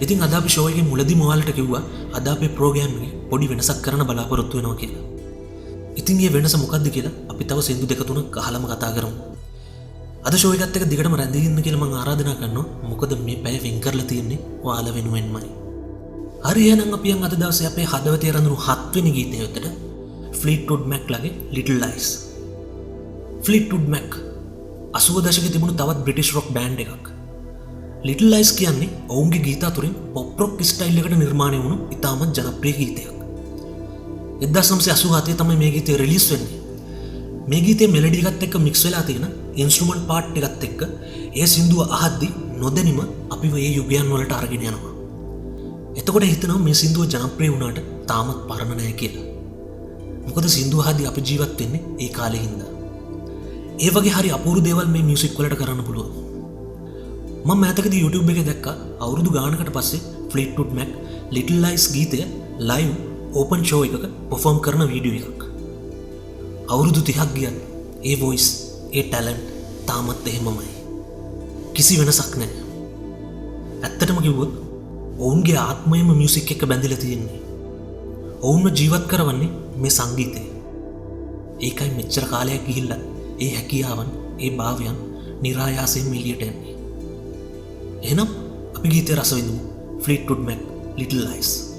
ඉතින් අද අපි ෂෝ එකේ මුලදීම ඔයාලට කිව්වා අද අපේ ප්‍රෝග්‍රෑම් එකේ පොඩි වෙනසක් කරන්න බලාපොරොත්තු වෙනවා කියලා. ඉතින් මේ වෙනස මොකක්ද කියලා අපි තව සින්දු දෙක තුනක් අහලම කතා කරමු. අද ෂෝ එකත් එක්ක දිගටම රැඳී ඉන්න කියලා මම ආරාධනා කරනවා. මොකද මේ පැය වෙන් කරලා තියෙන්නේ ඔයාලා වෙනුවෙන්මයි. හරි එහෙනම් අපි අද දවසේ අපේ හදවතේ රඳුණු 7 වෙනි ගීතය වෙතට Fleetwood Mac ලගේ Little Lies. Fleetwood Mac 80 දශකයේ තිබුණු තවත් බ්‍රිටිෂ් රොක් බෑන්ඩ් එකක්. Little Lies කියන්නේ ඔවුන්ගේ ගීත අතුරින් පොප් රොක් ස්ටයිල් එකට නිර්මාණය වුණු ඉතාමත් ජනප්‍රිය ගීතයක්. 1987 තමයි මේ ගීතය රිලීස් වෙන්නේ. මේ ගීතේ මෙලඩි එකත් එක්ක මික්ස් වෙලා තියෙන ඉන්ස්ට්‍රුමන්ට් පාර්ට් එකත් එක්ක ඒ සින්දුව අහද්දි නොදැනීම අපිව ඒ යුගයන් වලට අරගෙන යනවා. එතකොට හිතනවා මේ සින්දුව ජනප්‍රිය වුණාට තාමත් පරණ නැහැ කියලා. මොකද සින්දුව අහද්දි අපි ජීවත් වෙන්නේ ඒ කාලේ හින්දා. ඒ වගේ හරි අපූර්ව දේවල් මේ මියුසික් වලට කරන්න පුළුවන්. මම මෑතකදී YouTube එකේ දැක්කා අවුරුදු ගානකට පස්සේ Fleetwood Mac Little Lies ගීතය live open show එකක perform කරන වීඩියෝ එකක්. අවුරුදු 30ක් ගියත් ඒ voice ඒ talent තාමත් එහෙමමයි. කිසි වෙනසක් නැහැ. ඇත්තටම කිව්වොත් ඔවුන්ගේ ආත්මයම මියුසික් එක්ක බැඳිලා තියෙන්නේ. ඔවුන්ව ජීවත් කරවන්නේ මේ සංගීතය. ඒකයි මෙච්චර කාලයක් ගිහිල්ලා ඒ හැකියාවන් ඒ භාවයන් નિરાයාසයෙන් එළියට එන්නේ. එහෙනම් අපි ගීතය රස විඳමු. Fleetwood Mac Little Lies.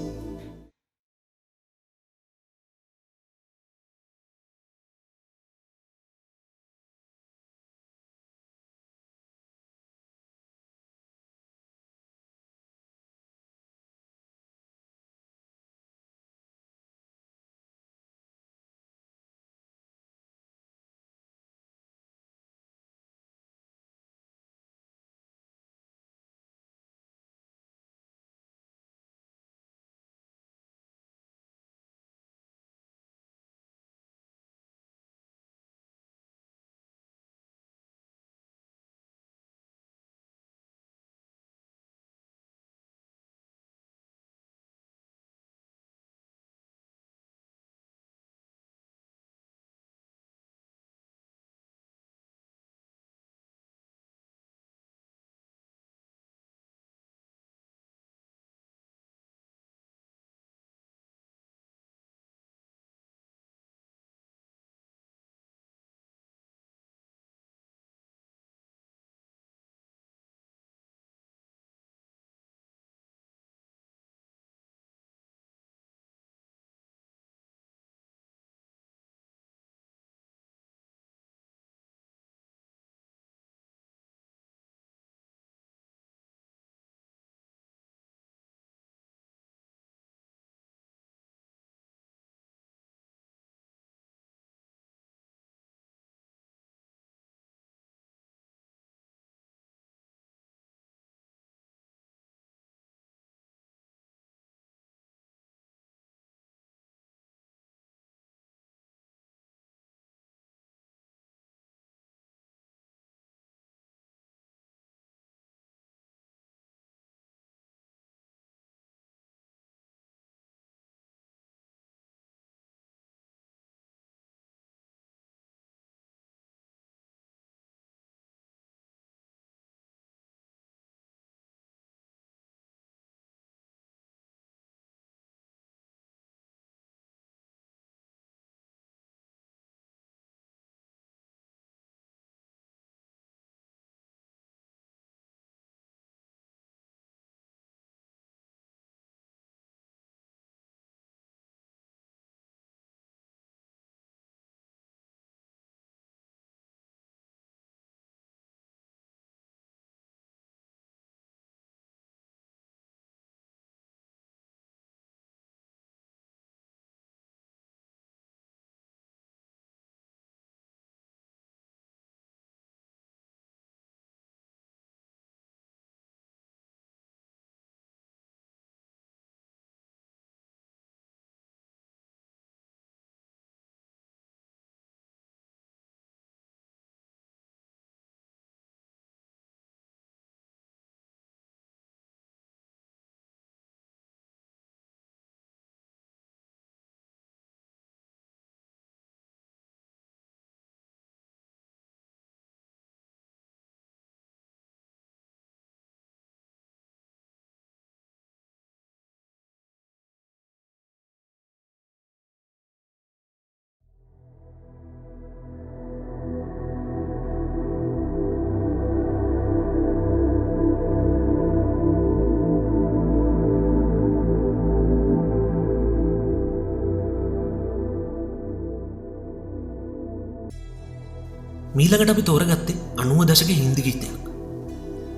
මීළඟට අපි තෝරගත්තේ 90 දශකයේ හින්දි ගීතයක්.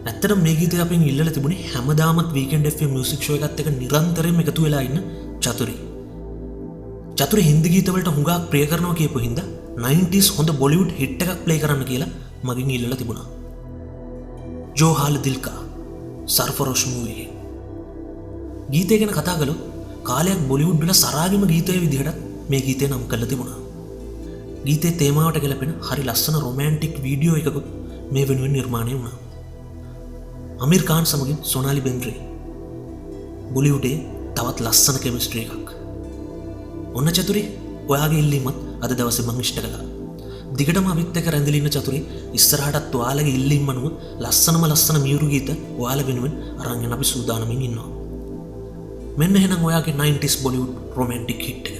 ඇත්තටම මේ ගීතය අපෙන් ඉල්ලලා තිබුණේ හැමදාමත් වීකෙන්ඩ් FM මියුසික් ෂෝ එකත් එක්ක නිරන්තරයෙන්ම එකතු වෙලා ඉන්න චතුරි. චතුරි හින්දි ගීතවලට හුඟක් ප්‍රිය කරනවා කියපු හින්දා 90s හොඳ බොලිවුඩ් හිට් එකක් ප්ලේ කරන්න කියලා මගෙන් ඉල්ලලා තිබුණා. ජෝ हाल दिल का सरफरोश मूवी එකේ ගීතය ගැන කතා කළොත් කාලයක් බොලිවුඩ් වල සරාගෙම ගීතයේ විදිහට මේ ගීතය නම් කරලා තිබුණා. ගීතේ තේමාවට ගැලපෙන හරි ලස්සන රොමැන්ටික් වීඩියෝ එකක් මේ වෙනුවෙන් නිර්මාණය වුණා. අමීර් ખાન සමගින් සොනාලි බෙන්ද්‍රේ බොලිවුඩේ තවත් ලස්සන කෙමිස්ට්‍රි එකක්. ඔන්න චතුරි ඔයාගේ ඉල්ලීමත් අද දවසේ මම ඉෂ්ට කළා. දිගටම අවිත් එක්ක රැඳිලා ඉන්න චතුරි ඉස්සරහටත් ඔයාලගේ ඉල්ලීම් අනුව ලස්සන මියුරු ගීත ඔයාලා වෙනුවෙන් අරන් යන අපි සූදානමින් ඉන්නවා. මෙන්න එහෙනම් ඔයාගේ 90s බොලිවුඩ් රොමැන්ටික් හිට් එක.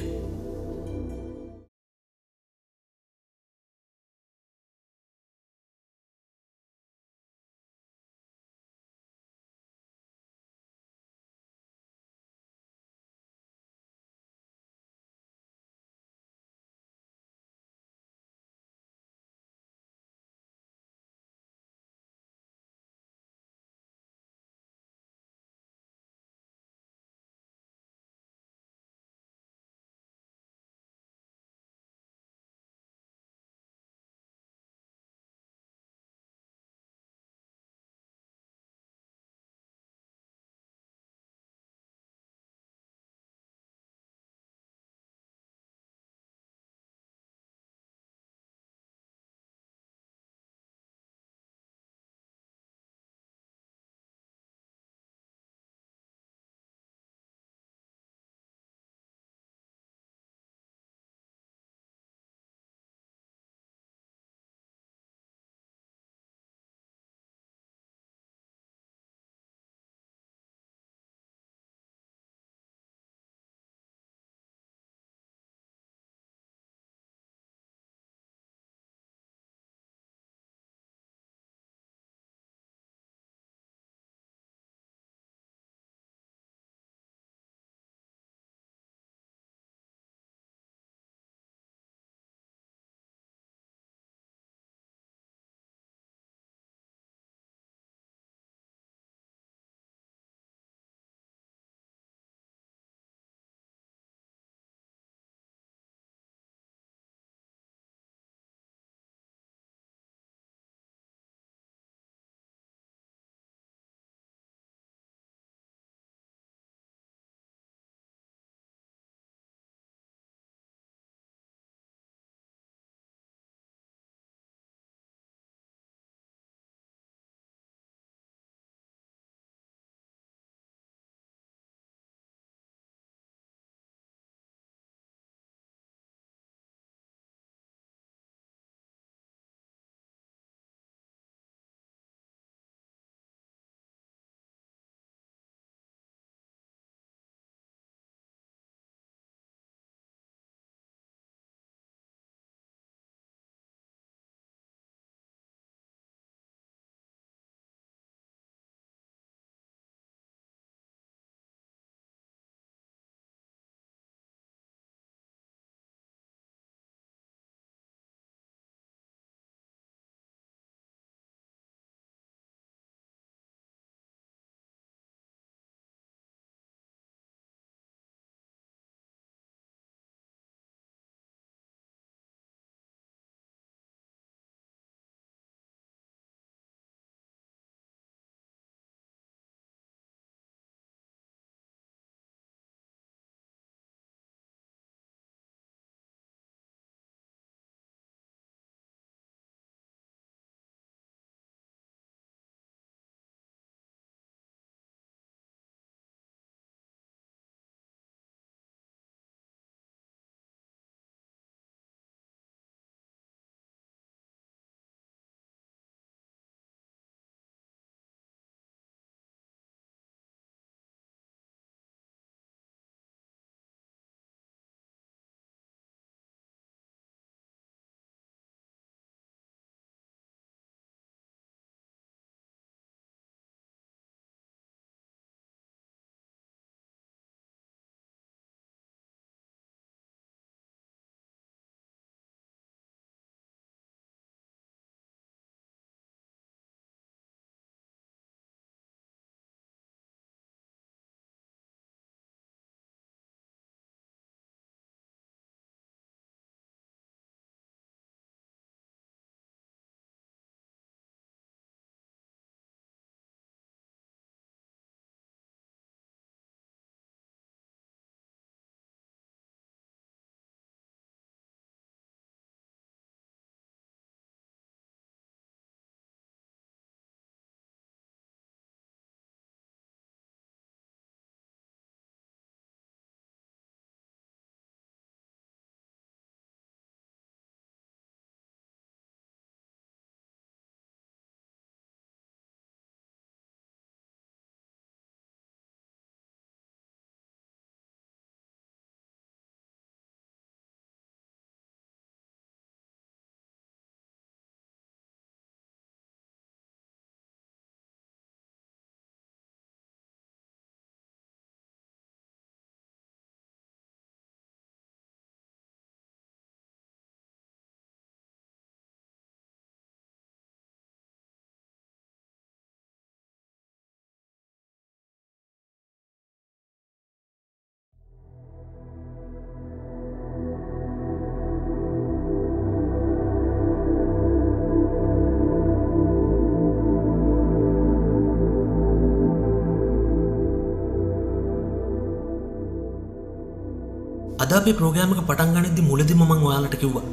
අද අපේ ප්‍රෝග්‍රෑම් එක පටන් ගනිද්දි මුලදිම මම ඔයාලට කිව්වා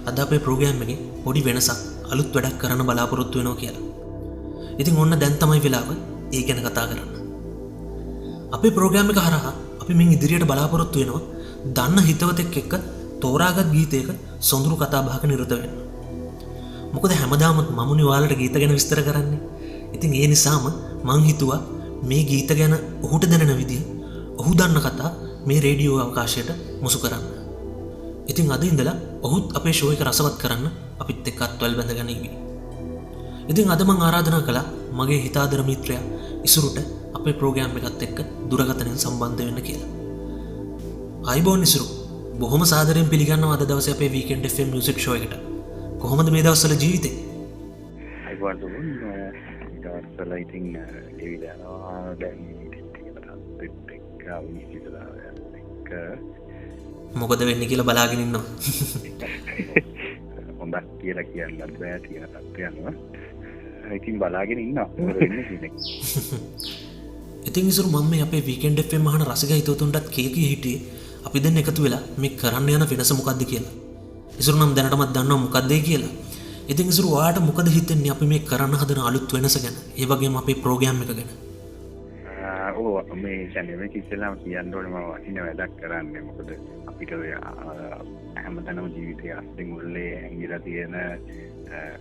අද අපේ ප්‍රෝග්‍රෑම් එකේ පොඩි වෙනසක් අලුත් වැඩක් කරන්න බලාපොරොත්තු වෙනවා කියලා. ඉතින් ඔන්න දැන් තමයි වෙලාව ඒ ගැන කතා කරන්න. අපේ ප්‍රෝග්‍රෑම් එක හරහා අපි මින් ඉදිරියට බලාපොරොත්තු වෙනවා දන්න හිතවතෙක් එක්ක තෝරාගත් ගීතයක සොඳුරු කතා බහක නිරත වෙන්න. මොකද හැමදාම මමුනේ ඔයාලට ගීත ගැන විස්තර කරන්නේ. ඉතින් ඒ නිසාම මං හිතුවා මේ ගීත ගැන ඔහුට දැනෙන විදිය ඔහු දන්න කතා මේ රේඩියෝ අවකාශයට මුසු කරන්න. ඉතින් අද ඉඳලා ඔහුත් අපේ ෂෝ එක රසවත් කරන්න අපිත් එක්ක අත්වල් බැඳගෙන ඉවි. ඉතින් අද මං ආරාධනා කළා මගේ හිතාදර මිත්‍රයා ඉසුරුට අපේ ප්‍රෝග්‍රෑම් එකත් එක්ක දුරකථනයෙන් සම්බන්ධ වෙන්න කියලා. ආයිබෝන් ඉසුරු. බොහොම සාදරයෙන් පිළිගන්නවා අද දවසේ අපේ වීකෙන්ඩ් FM මියුසික් ෂෝ එකට. කොහොමද මේ දවස්වල ජීවිතේ? අයිබෝන් දවස්වල ඉතින් ගෙවිලා දැන් මොකද වෙන්නේ කියලා බලාගෙන ඉන්නවා. හොඳක් කියලා කියන්නත් බෑ තියෙන තත්ත්වයන්ව. ඉතින් බලාගෙන ඉන්නවා. ඉතින් ඉසුරු මම මේ අපේ වීකෙන්ඩ් FM අහන රසික හිතවතුන්ටත් කීකී හිටියේ අපි දැන් එකතු වෙලා මේ කරන්න යන වෙනස මොකද්ද කියලා. ඉසුරු නම් දැනටමත් දන්නවා මොකද්ද කියලා. ඉතින් ඉසුරු ඔයාට මොකද හිතෙන්නේ අපි මේ කරන්න හදන අලුත් වෙනස ගැන? ඒ වගේම අපේ ප්‍රෝග්‍රෑම් එක ගැන. මේ channel එක ඉස්සෙල්ලාම කියන්න ඕනේ මම වටින වැඩක් කරන්නේ. මොකද අපිට ඔය හැමතැනම ජීවිතයේ අස්තින් මුල්ලේ හැංගිලා තියෙන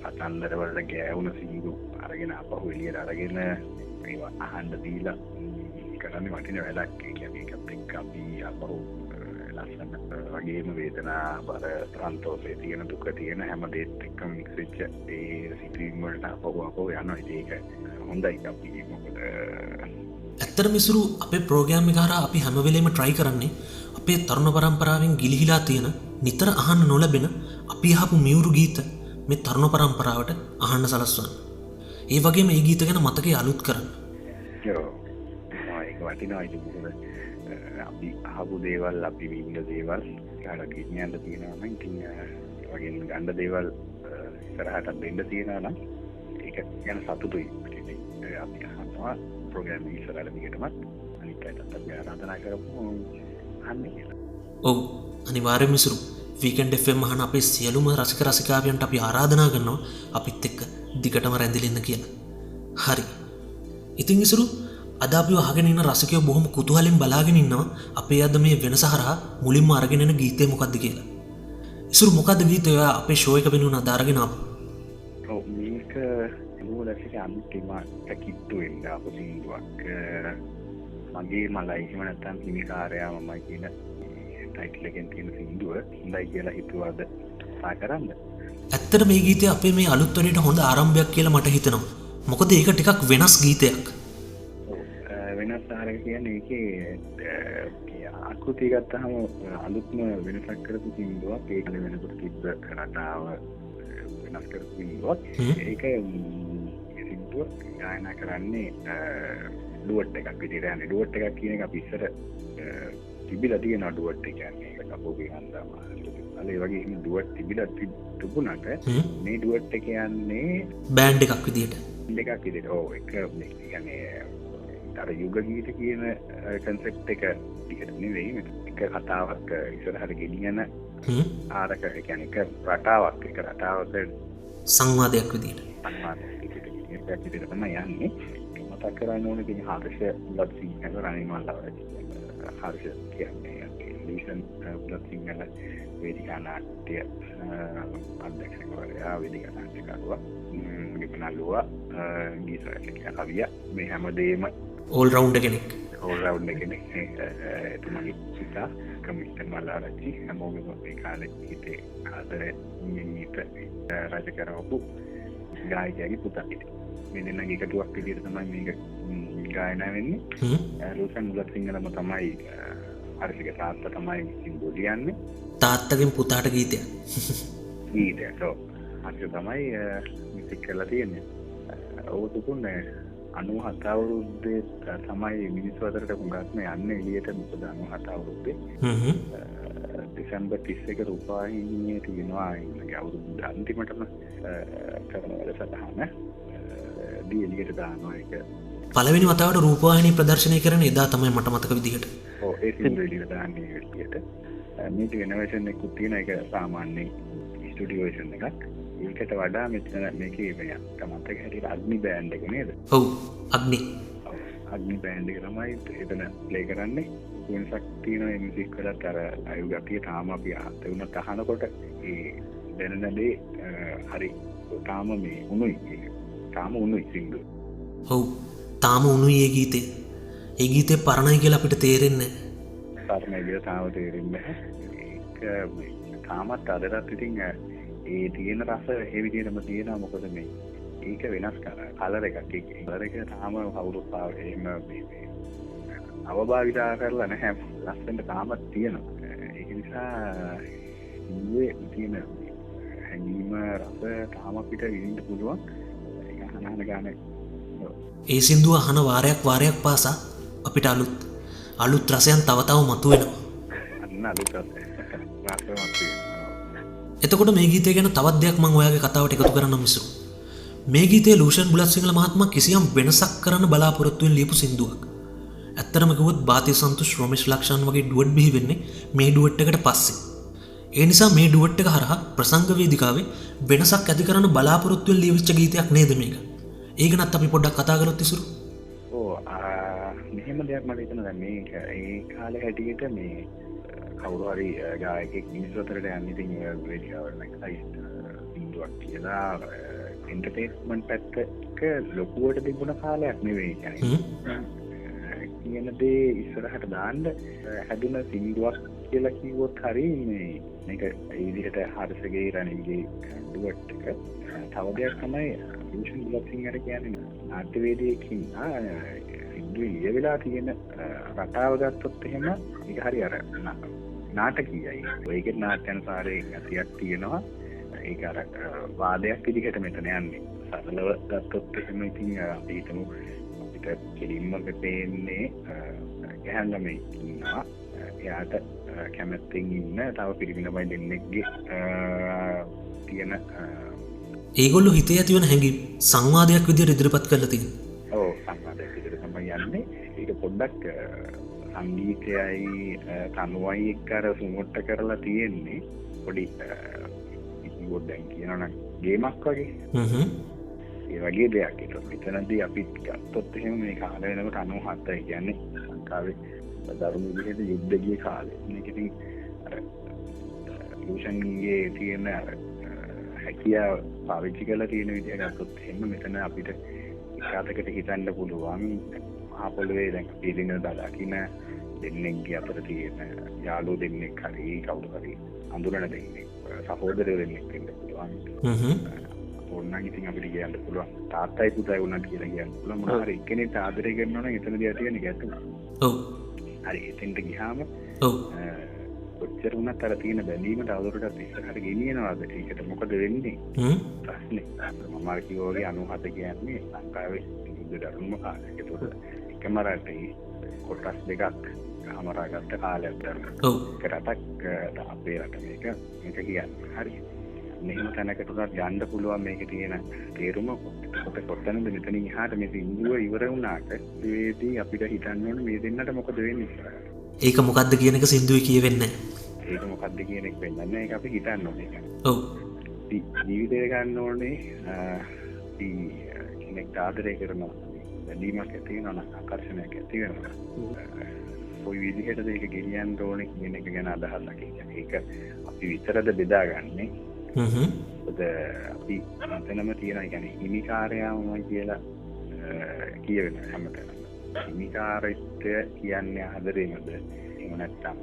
කතන්දර වල ගෑවුන සිංදු අරගෙන අපහු එළියට අරගෙන ඒවා අහන්න දීලා කරන්නේ වටින වැඩක්. ඒ කියන්නේ ඒකත් එක්ක අපි අපහු ලස්සන වගේම වේදනා බර සන්තෝෂයේ තියෙන දුක තියෙන හැම දෙයත් එක්කම මික්ස් වෙච්ච ඒ සිතුවිලි වලට අපහු යනවා. ඒක හොඳයි අපි මොකද ඇත්තටම ඉසුරු අපේ ප්‍රෝග්‍රෑම් එක හරහා අපි හැම වෙලේම try කරන්නේ අපේ තරුණ පරම්පරාවෙන් ගිලිහිලා තියෙන නිතර අහන්න නොලැබෙන අපි අහපු මියුරු ගීත මේ තරුණ පරම්පරාවට අහන්න සලස්වන්න. ඒ වගේම මේ ගීත ගැන මතකයේ අලුත් කරන්න. ඒක වටිනවා. ඉතින් අපි අහපු දේවල් අපි විඳ දේවල් කාට ගෙනියන්න තියෙනවා නම් ඉතින් වගේම ගන්න දේවල් ඉස්සරහට දෙන්න තියෙනවා නම් ඒක ගැන සතුටුයි. අපි අහනවා ප්‍රෝග්‍රෑම් එක ඉස්සරහට දිගටමත් අනිත් අයටත් අපි ආරාධනා කරමු අහන්න කියලා. ඔව් අනිවාර්යයෙන්ම ඉසුරු වීකෙන්ඩ් FM අහන අපේ සියලුම රසික රසිකාවියන්ට අපි ආරාධනා කරනවා අපිත් එක්ක දිගටම රැඳිලා ඉන්න කියලා. හරි. ඉතින් ඉසුරු අද අපි අහගෙන ඉන්න රසිකයෝ බොහොම කුතුහලෙන් බලාගෙන ඉන්නවා අපේ අද මේ වෙනස හරහා මුලින්ම අරගෙන එන ගීතේ මොකද්ද කියලා. ඉසුරු මොකද්ද ගීතය අපේ ෂෝ එක වෙනුවෙන් අද අරගෙන ආපු? ඔව් මේක ලක්ෂ අන්තිම කිට්ටු වෙන්න අප සිංදුවක් මගේ මලයි එහෙම නැත්නම් හිමිකාරයා මමයි කියන ටයිටල් එකෙන් තියෙන සිංදුව හොඳයි කියලා හිතුවාද තා කරන්න. ඇත්තට මේ ගීතය අපේ මේ අලුත් වැඩේට හොඳ ආරම්භයක් කියලා මට හිතෙනවා. මොකද ඒක ටිකක් වෙනස් ගීතයක්. වෙනස් ආරක කියන්නේ ඒකේ ආකෘතිය ගත්තාම අලුත්ම වෙනසක් කරපු සිංදුවක්. ඒක වෙනකොට තිබ්බ රටාව වෙනස් කරපු සිංදුවක්. ඒක ගායනා කරන්නේ ඩුවට් එකක් විදිහට යන්නේ. ඩුවට් එකක් කියන එක අපි ඉස්සර තිබිලා තියෙනවා. ඩුවට් එක කියන්නේ ඒක කපෝගේ හන්දාම ඒ වගේ එහෙම ඩුවට් තිබිලා තිබුණාට මේ ඩුවට් එක යන්නේ බෑන්ඩ් එකක් විදිහට. ඔව් ඒක කියන්නේ අර යුග ගීත කියන කන්සෙප්ට් එක දිහට නෙවෙයි. එක කතාවක් ඉස්සරහට ගෙනියන ආරක කියන්නේ එක රටාවක සංවාදයක් විදිහට. පැතිරෙන්න තමයි යන්නේ. මතක් කරගන්න ඕනේ ඉතින් හර්ෂ ලබ් සිංහල රනිල් මල්ලවරච්චි. හර්ෂ කියන්නේ ලිසන් ලබ් සිංහල වේදිකා නාට්‍ය අධ්‍යක්ෂකවරයා වේදිකා නාට්‍යකරුවා ගිපනලුවා ගීතරචකයා කවියා මේ හැමදේම ඕල් රවුන්ඩර් කෙනෙක්. එතුමගේ සිතා කමිෂන් මල්ලවරච්චි හැමෝම මේ කාලේ හිතේ ආදරේ නිමිත රජ කරවපු ගායකයාගේ පුතා හිටියා. මේ දෙන්නගේ එකතුවක් විදිහට තමයි මේක ගායනා වෙන්නේ. රෝෂන් මුලත් සිංහලම තමයි හර්ෂික තාත්තා තමයි සිංදු ලියන්නේ. තාත්තගෙන් පුතාට ගීතයක්. ගීතයක්. ඔව්. හර්ෂ තමයි මියුසික් කරලා තියෙන්නේ. ඔව් තුකුන්නේ 97 අවුරුද්දේ තමයි මිනිස්සු අතරට හුඟක්ම යන්නේ එළියට. මොකද 97 අවුරුද්දේ දෙසැම්බර් 31 රූපවාහිනියේ තියෙනවා ඒගේ අවුරුද්ද අන්තිමටම කරන වැඩසටහන දී එළියට දානවා. ඒක පළවෙනි වතාවට රූපවාහිනිය ප්‍රදර්ශනය කරන එදා තමයි මට මතක විදිහට. ඔව් ඒ සින්දු එළියට දාන්නේ එළියට. මේක වෙන version එකකුත් තියෙන එක සාමාන්‍ය ස්ටුඩියෝ version එකක්. ඒකට වඩා මෙතන මේකේ මතක හැටියට අග්නි බෑන්ඩ් එක නේද? ඔව් අග්නි. අග්නි බෑන්ඩ් එක තමයි එතන ප්ලේ කරන්නේ. වෙනසක් තියෙනවා මියුසික් වලත් අර ලයිව් ගතිය තාම අපි අහත වුණත් අහනකොට ඒ දැනෙන දේ හරි තාම මේ උණුයි ඒක. තාම උණුයි සින්දු. ඔව් තාම උණුයි ඒ ගීතේ. ඒ ගීතේ පරණයි කියලා අපිට තේරෙන්නේ නැහැ. පරණයි කියලා තාම තේරෙන්නේ නැහැ. ඒක තාමත් අදටත් ඉතින් ඒ තියෙන රස ඒ විදිහටම තියෙනවා. මොකද මේ ඒක වෙනස් කලර් එකක්. ඒ කලර් එක තාම කවුරුත් පාවෙම මේ අවභාවිතා කරලා නැහැ. ලස්සනට තාමත් තියෙනවා. ඒක නිසා ඉන්නේ තියෙන හැඟීම රස තාම අපිට විඳින්න පුළුවන්. ඒක අහන ගානේ. ඒ සින්දුව අහන වාරයක් පාසා අපිට අලුත් රසයන් තව මතුවෙනවා. අන්න අලුත් රසයක්. එතකොට මේ ගීතය ගැන තවත් දෙයක් මම ඔයාගේ කතාවට එකතු කරන්න මිසු. මේ ගීතයේ ලූෂන් බුලත් සිංහල මහත්මයා කිසියම් වෙනසක් කරන්න බලාපොරොත්තු වෙන ලියපු සින්දුවක්. ඇත්තටම කිව්වොත් බාති සන්තුෂ් රොමේෂ් ලක්ෂාන් වගේ ඩුවට් බිහි වෙන්නේ මේ ඩුවට් එකට පස්සේ. ඒ නිසා මේ ඩුවට් එක හරහා ප්‍රසංග වේදිකාවේ වෙනසක් ඇති කරන්න බලාපොරොත්තු වෙන ලියවිච්ච ගීතයක් නේද මේක? ඒ ගැනත් අපි පොඩ්ඩක් කතා කරොත් ඉසුරු. ඔව් මෙහෙම දෙයක් මට හිතෙනවා මේක ඒ කාලේ හැටියට මේ කවුරු හරි ගායකයෙක් මිනිස්සු අතරට යන්නේ ඉතින් වේදිකාවට නැගලා සින්දුවක් කියලා එන්ටර්ටේන්මන්ට් පැත්තක ලොකුවට තිබුණ කාලයක් නෙවෙයි කියන්නේ. කියන දේ ඉස්සරහට දාන්න හැදුන සින්දුවක් කියලා කිව්වොත් හරි මේක ඒ විදිහට හර්ෂගේ රණිගේ ඩුවට් එක. තව දෙයක් තමයි ලූෂන් බුලත් සිංහල කියන්නේ නාට්‍යවේදියෙකින් සින්දු ලියවිලා තියෙන රටාව ගත්තොත් එහෙම ඒක හරි අර නාටකීයයි. ඒකේ නාට්‍යානුසාරයෙන් ඇතියක් තියෙනවා. ඒක අර වාදයක් විදිහට මෙතන යන්නේ. සරලව ගත්තොත් එහෙම ඉතින් අපි හිතමු අපිට කෙලින්ම පේන්නේ ගැහන් ළමයි ඉන්නවා. එයාට කැමැත්තෙන් ඉන්න තව පිරිමි ළමයි දෙන්නෙක්ගේ තියෙන ඒගොල්ලෝ හිතේ ඇති වෙන හැඟීම් සංවාදයක් විදිහට ඉදිරිපත් කරලා තියෙනවා. ඔව් සංවාදයක් විදිහට තමයි යන්නේ. ඒක පොඩ්ඩක් සංගීතයයි තනුවයි එක්ක අර සුමුට්ට කරලා තියෙන්නේ. පොඩි ඉතින් දැන් කියනවනම් ගේමක් වගේ. ඒ වගේ දෙයක්. ඒක මෙතනදී අපි ගත්තොත් එහෙම මේ කාලය වෙනකොට 97 කියන්නේ ලංකාවේ දරුණු විදිහට යුද්ධ ගිය කාලේ. මේක ඉතින් අර ලූෂන්ගේ තියෙන අර හැකියාව පාවිච්චි කරලා තියෙන විදිහ ගත්තොත් එහෙම මෙතන අපිට එකකට හිතන්න පුළුවන් ආපොළවේ දැන් අපි දින දාකින දෙන්නෙක්ගේ අතර තියෙන යාළුවෝ දෙන්නෙක් හරි කවුරු හරි අඳුරන දෙන්නෙක් සහෝදරයෝ දෙන්නෙක් වෙන්න පුළුවන්. ඕනනම් ඉතින් අපිට කියන්න පුළුවන් තාත්තයි පුතයි වුණා කියලා කියන්න පුළුවන්. මොනවා හරි එක්කෙනෙක් ආදරය කරනවා නම් එතනදී ඇති වෙන ගැටුම. ඔව්. හරි එතෙන්ට ගියාම ඔව්. කොච්චර වුණත් අර තියෙන බැඳීම තවදුරටත් ඉස්සරහට ගෙනියනවාද? ඒකට මොකද වෙන්නේ? ප්‍රශ්නේ. මම අර කිව්වා වගේ 97 කියන්නේ ලංකාවේ යුද්ධ දරුණුම කාලයක්. ඒතකොට එකම රටේ කොටස් දෙකක් අමරාගත්ත කාලයක් දරුණු. ඔව්. රටක් අපේ රට මේක කියන්නේ. හරි. මෙහෙම තැනකට උනත් යන්න පුළුවන් මේකේ තියෙන තේරුම කොතනද මෙතනින් එහාට මේ සින්දුව ඉවර වුණාට මේදී අපිට හිතන්න ඕනේ මේ දෙන්නට මොකද වෙන්නේ කියලා. ඒක මොකද්ද කියන එක සින්දුවේ කියවෙන්නේ නැහැ. ඒක මොකද්ද කියන එක වෙන්නේ නැහැ. ඒක අපි හිතන්න ඕනේ. ඔව්. ජීවිතය ගන්න ඕනේ කෙනෙක් ආදරය කරනවා. බැඳීමක් ඇති වෙනවා නම් ආකර්ෂණයක් ඇති වෙනවා. කොයි විදිහටද ඒක ගෙනියන්න ඕනේ කියන එක ගැන අදහසක් කියන්නේ. ඒක අපි විතරද බෙදාගන්නේ. අපි මෙතනම තියෙනවා කියන්නේ හිමිකාරයාමයි කියලා කියවෙන හැමතැනම. හිමිකාරීත්වය කියන්නේ ආදරේමද? එහෙම නැත්නම්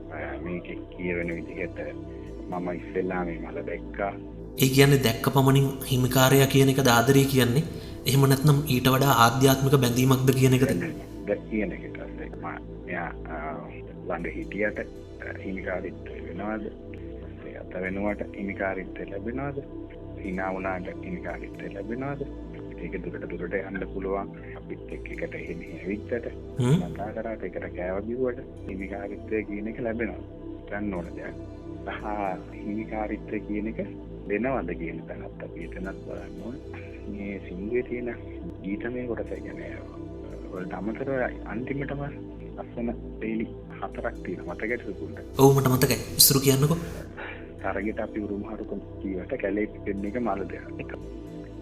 මේකේ කියවෙන විදිහට මම ඉස්සෙල්ලා මේ මල දැක්කා. ඒ කියන්නේ දැක්ක පමණින් හිමිකාරයා කියන එකද ආදරේ කියන්නේ? එහෙම නැත්නම් ඊට වඩා ආධ්‍යාත්මික බැඳීමක්ද කියන එකද? දැක් කියන එකට මෙයා ළඟ හිටියට හිමිකාරීත්වය වෙනවද? අත වෙනුවට හිමිකාරීත්වය ලැබෙනවද? hina වුණාට හිමිකාරීත්වය ලැබෙනවද? ඒක දුරට යන්න පුළුවන්. අපිත් එකට එහෙම ඇවිත්තට කතා කරාට ඒකට කෑව බිව්වට හිමිකාරීත්වය කියන එක ලැබෙනවා. ගන්න ඕන දෙයක්. හිමිකාරීත්වය කියන එක වෙනවද කියන තැනත් අපි එතනත් බලන්න ඕනේ. මේ සින්දුවේ තියෙන ගීතමය කොටස කියන්නේ වලට අමතරව අන්තිමටම ලස්සන පේලි 4ක් තියෙනවා මතකද සුකුල්ට? ඔව් මට මතකයි. ඉස්සරු කියන්නකෝ. තරගෙට අපි උරුමහරුකම් කීවට කැලේ පිපෙන එක මල දෙයක්.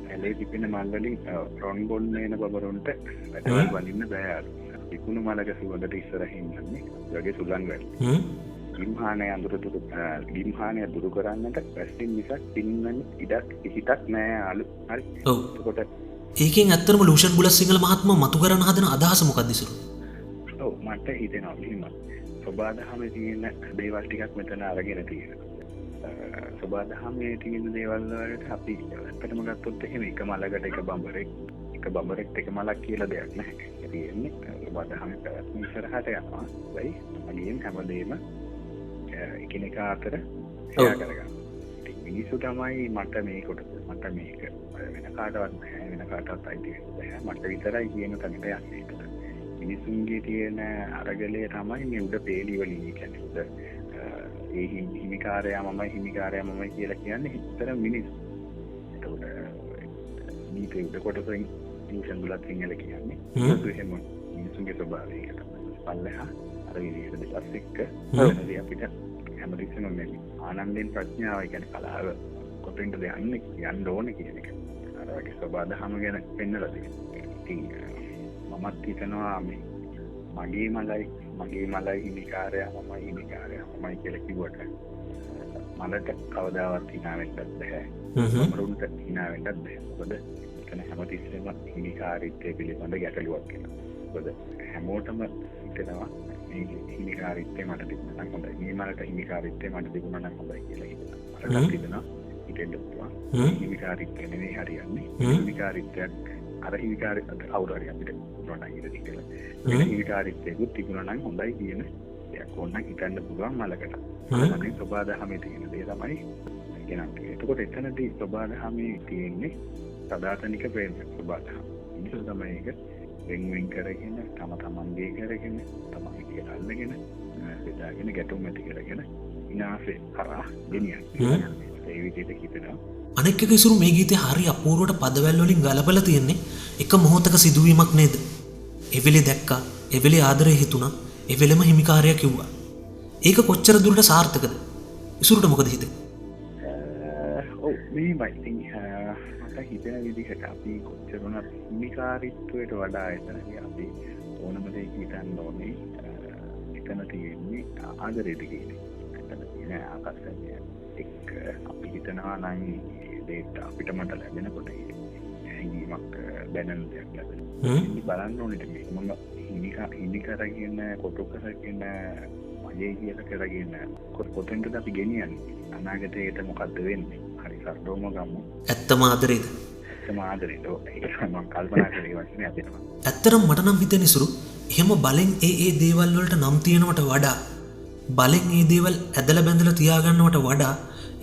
කැලේ පිපෙන මල් වලින් රොන් බොන්න එන බබරුන්ට වැඩවල් වඳින්න බෑ අර. පිපුණු මලක සුවඳට ඉස්සරහින් යන්නේ වගේ සුලං වැඩි. ගිම්හානය දුරු කරන්නට වැස්සින් මිසක් පින්නන්න ඉඩක් හිතක් නෑ අලු. හරි. ඔව්. එතකොට ඒකෙන් ඇත්තටම ලූෂන් බුලත්සිංහල මහත්මයා මතු කරන්න හදන අදහස මොකක්ද ඉස්සරු? ඔව් මට හිතෙනවා මෙහිම සබාදහමේ තියෙන දේවල් ටිකක් මෙතන අරගෙන තියෙනවා. සබාදහමේ තියෙන දේවල් වලට අපි ඇත්තටම ගත්තොත් එහෙම එක මලකට එක බඹරෙක් එක මලක් කියලා දෙයක් නැහැ. තියෙන්නේ සබාදහමේ පැවැත්ම ඉස්සරහට යනවා. වෙයි මගින් හැමදේම එකිනෙකා අතර ෂෙයා කරගන්න. ඉතින් මිනිස්සු තමයි මට මේක වෙන කාටවත් නැහැ වෙන කාටවත් අයිති නැහැ මට විතරයි කියන තැනට යන්නේ. මිනිසුන්ගේ තියෙන අරගලය තමයි මේ උඩ පේලි වලින් කියන්නේ උඩ ඒ හිමිකාරයා මමයි කියලා කියන්නේ හිතර මිනිස්සු. ඒකට නීති උඩ කොටසින් ඉන්ෂන් බුලත් සිංහල කියන්නේ එහෙම මිනිසුන්ගේ ස්වභාවය ඒක තමයි. පල්ලෙහා අර විදිහට දෙපස් එක්ක වෙනදී අපිට හැමදෙස්සම මේ ආනන්දෙන් ප්‍රඥාව කියන්නේ කලාව කොටින්ද යන්න ඕනේ කියන එක. අර වගේ සබාදහම ගැන පෙන්නලා තියෙනවා. ඉතින් මමත් හිතනවා මේ මගේ මලයි හිමිකාරයා මමයි කියලා කිව්වට මලට කවදාවත් hina වෙන්නත් බෑ. මරුන්ට hina වෙන්නත් බෑ. මොකද එතන හැමතිස්සෙම හිමිකාරීත්වය පිළිබඳ ගැටලුවක් එනවා. මොකද හැමෝටම හිතෙනවා මේ හිමිකාරීත්වය මට තිබුණා නම් හොඳයි. මේ මලට හිමිකාරීත්වය මට තිබුණා නම් හොඳයි කියලා හිතනවා. මට හිතෙනවා හිතෙන්න පුළුවන්. හිමිකාරීත්වය නෙවෙයි හරියන්නේ. හිමිකාරීත්වයක් අර හිමිකාරීත්වයට කවුරු හරි අපිට උනනා ඉරදී කියලා. මේ හිමිකාරීත්වයකුත් තිබුණා නම් හොඳයි කියන දෙයක් ඕනනම් හිතන්න පුළුවන් මලකට. මම සබාදහමේ තියෙන දේ තමයි කියනවා. එතකොට එතනදී සබාදහමේ තියෙන්නේ සදාතනික ප්‍රේම සබාදහම. ඉතින් තමයි ඒක වෙන් කරගෙන තමන්ගේ කරගෙන තමයි කියලා අල්ලගෙන බෙදාගෙන ගැටුම් ඇති කරගෙන විනාශේ කරා ගෙනියන්නේ. ඒ විදිහට හිතනවා. අනෙක් එක ඉසුරු මේ ගීතේ හරි අපූර්වට පදවැල් වලින් ගලපලා තියෙන්නේ එක මොහොතක සිදුවීමක් නේද? එවෙලේ දැක්කා, එවෙලේ ආදරේ හිතුණා, එවෙලෙම හිමිකාරයා කිව්වා. ඒක කොච්චර දුරට සාර්ථකද? ඉසුරුට මොකද හිතෙන්නේ? ඔව් මේමයි ඉතින් මට හිතෙන විදිහට අපි කොච්චර වුණත් හිමිකාරීත්වයට වඩා එතනදී අපි ඕනම දෙයක හිතන්න ඕනේ එතන තියෙන්නේ ආදරේද කියන්නේ. එතන තියෙන ආකර්ෂණය එක්ක අපි හිතනවා නම් දෙයට අපිට මට ලැබෙනකොට හැඟීමක් දැනෙන දෙයක් ලැබෙනවා. ඉතින් බලන්න ඕනේ මම හිමි කරගෙන කොටු කරගෙන මගේ කියලා කරගෙන කොතෙන්ද අපි ගෙනියන්නේ? අනාගතයේට මොකද්ද වෙන්නේ? හරි සරලවම ගමු. ඇත්තම ආදරේද? ඇත්තම ආදරේද? ඒක මම කල්පනා කරේ වචනේ අපිටම. ඇත්තටම මට නම් හිතෙන ඉසුරු එහෙම බලෙන් ඒ දේවල් වලට නම් තියනවට වඩා බලෙන් ඒ දේවල් ඇදලා බැඳලා තියාගන්නවට වඩා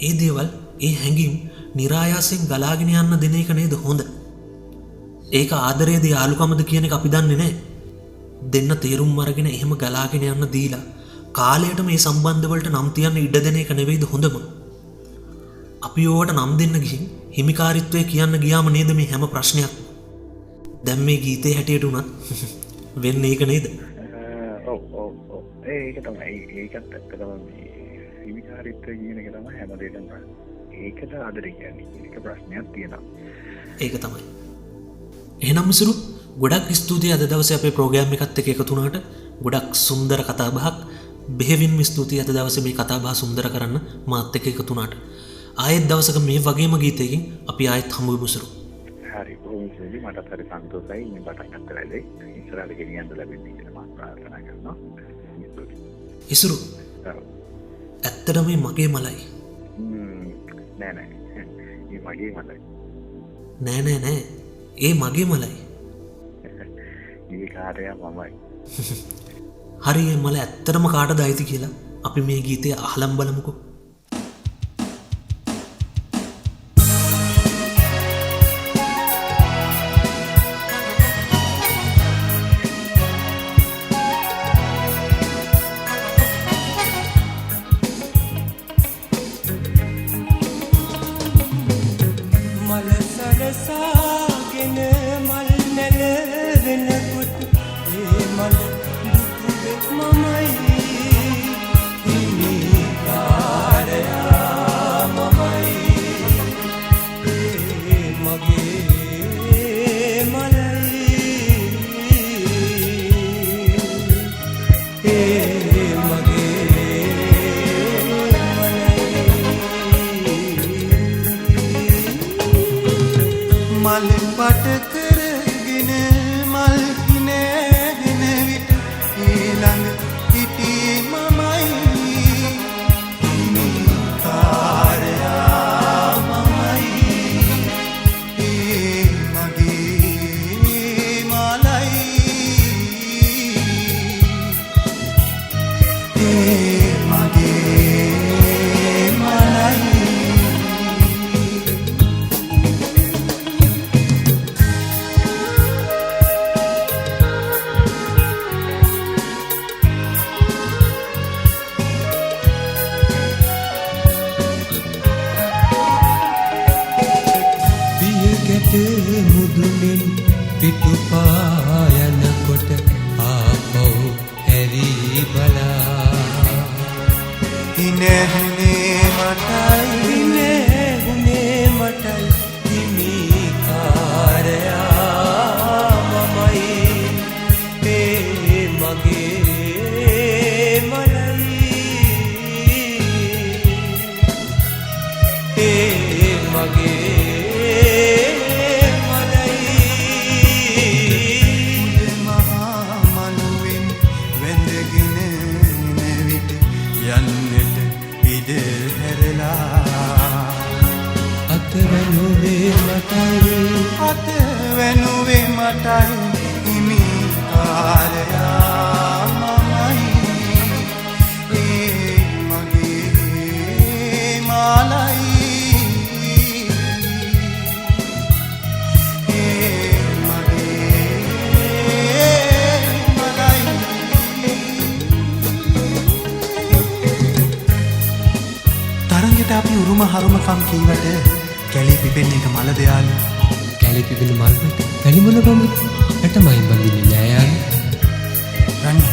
ඒ දේවල් ඒ හැඟීම් નિરાයාසයෙන් ගලාගෙන යන්න දෙන එක නේද හොඳ? ඒක ආදරයේද යාළුකමද කියන එක අපි දන්නේ නැහැ. දෙන්න තේරුම් අරගෙන එහෙම ගලාගෙන යන්න දීලා කාලයට මේ සම්බන්ධ වලට නම් තියන්න ඉඩ දෙන එක නෙවෙයිද හොඳම? අපි ඕවට නම් දෙන්න ගිහින් හිමිකාරීත්වය කියන්න ගියාම නේද මේ හැම ප්‍රශ්නයක්. දැන් මේ ගීතේ හැටියට උනත් වෙන්නේ ඒක නේද? ඔව් ඒක තමයි ඒකත් ඇත්තටම මේ හිමිකාරීත්වය කියන එක තමයි හැමදේටම ඒකට ආදරය කියන්නේ. ඒක ප්‍රශ්නයක් තියෙනවා. ඒක තමයි. එහෙනම් මිසුරු ගොඩක් ස්තුතියි අද දවසේ අපේ ප්‍රෝග්‍රෑම් එකත් එක්ක එකතු වුණාට. ගොඩක් සුන්දර කතා බහක්. බෙහෙවින්ම ස්තුතියි අද දවසේ මේ කතා බහ සුන්දර කරන්න මාත් එක්ක එකතු වුණාට. ආයෙත් දවසක මේ වගේම ගීතයකින් අපි ආයෙත් හමු වෙමු මිසුරු. හරි බොහොම ස්තුතියි. මටත් හරි සතුටුයි මේ පටන් ගන්න වෙලාවේ ඉස්සරහට ගෙනියන්න ලැබෙන්නේ කියලා මම ප්‍රාර්ථනා කරනවා. ඉසුරු ඇත්තටම මේ මගේ මලයි. නෑ මේ මගේ මලයි. නෑ ඒ මගේ මලයි. හිමිකාරයා මමයි. හරි ඒ මල ඇත්තටම කාටද අයිති කියලා අපි මේ ගීතය අහලම් බලමුකෝ. සරසාගෙන මල් නැලවෙනකොට ඒ මල් දුක් පිටුපායනකොට ආපහු හැරී බලා හිනෙහුනේ මටයි හිමිකාරයා මමයි ඒ මගේ මලයි ඒ මගේ මුද මහා මනුවෙන් වැඳගෙන නැවිට යන්නට ඉඩ හැරලා අතවැනුවේ මටයි හිමිකාරයා මමයි ඒ මගේ මාලයි ඒ මගේ මලයි තරගෙට අපි උරුම හරුමකම් කීවට කැලේ පිපෙන එක මල දෙයාලු කැලේ පිපෙන මල්වට පැලිමොන බඹු ඇටමයි බඳින්නේ නෑ යාලු රණි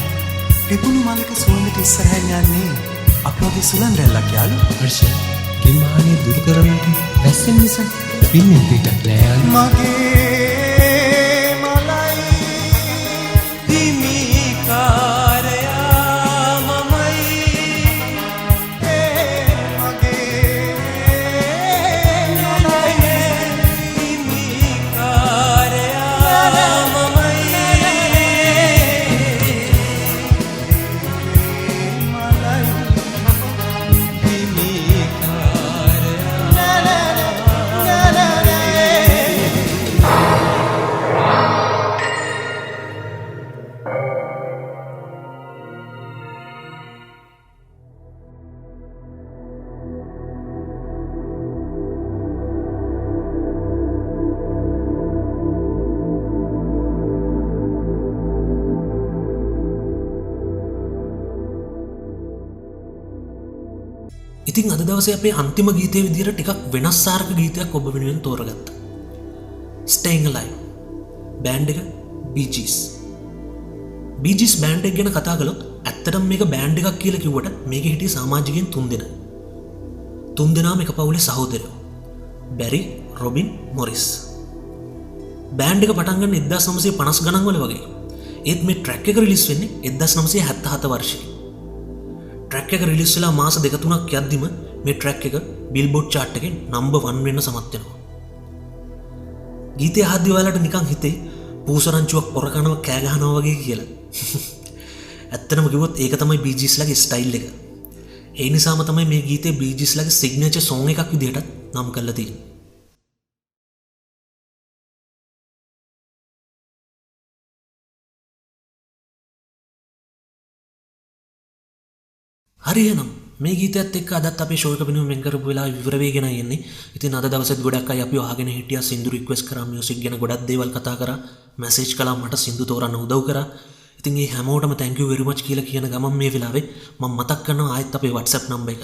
පිපුණු මලක සුවඳට ඉස්සරහින් යන්නේ අපි වගේ සුලන් රැල්ලක් යාලු හර්ෂ කිම්හානේ දුරු කරන්නට වැස්සෙන නිසා පින්නෙන් පිටක් නෑ යාලු මගේ මලයි හිමිකාරයා මමයි ඒ මගේ මලයි හිමිකාරයා මමයි ඉතින් අද දවසේ අපේ අන්තිම ගීතය විදිහට ටිකක් වෙනස් සාරක ගීතයක් ඔබ වෙනුවෙන් තෝරගත්තා. Staying Alive බෑන්ඩ් එක Bee Gees. Bee Gees band එක ගැන කතා කළොත් ඇත්තටම මේක බෑන්ඩ් එකක් කියලා කිව්වට මේකේ හිටිය සමාජිකයන් 3 දෙනා. 3 දෙනාම එක පවුලේ සහෝදරයෝ. බැරි, රොබින්, මොරිස්. බෑන්ඩ් එක පටන් ගන්න 1950 ගණන් වල වගේ. ඒත් මේ ට්‍රැක් එක රිලීස් වෙන්නේ 1977 වර්ෂයේ. ට්‍රැක් එක රිලිස් වෙලා මාස 2-3ක් යද්දිම මේ ට්‍රැක් එක බිල්බෝඩ් චාර්ට් එකේ නම්බර් 1 වෙන්න සමත් වෙනවා. ගීතය අහද්දී ඔයාලට නිකන් හිතේ පූසරංචුවක් පොර කනවා කෑ ගහනවා වගේ කියලා. ඇත්තටම කිව්වොත් ඒක තමයි Bee Gees ලගේ ස්ටයිල් එක. ඒ නිසාම තමයි මේ ගීතේ Bee Gees ලගේ සිග්නේචර් සොංග් එකක් විදිහට නම් කරලා තියෙන්නේ. හරි එහෙනම් මේ ගීතයත් එක්ක අදත් අපේ ෂෝ එක වෙනුවෙන් වෙන් කරපු වෙලාව ඉවර වෙගෙන යන්නේ. ඉතින් අද දවසෙත් ගොඩක් අය අපිව අහගෙන හිටියා, සින්දු රික්වෙස්ට් කරා, මියුසික් ගැන ගොඩක් දේවල් කතා කරා, මැසේජ් කළා, මට සින්දු තෝරන්න උදව් කරා. ඉතින් මේ හැමෝටම thank you very much කියලා කියන ගමන් මේ වෙලාවේ මම මතක් කරනවා ආයෙත් අපේ WhatsApp නම්බර් එක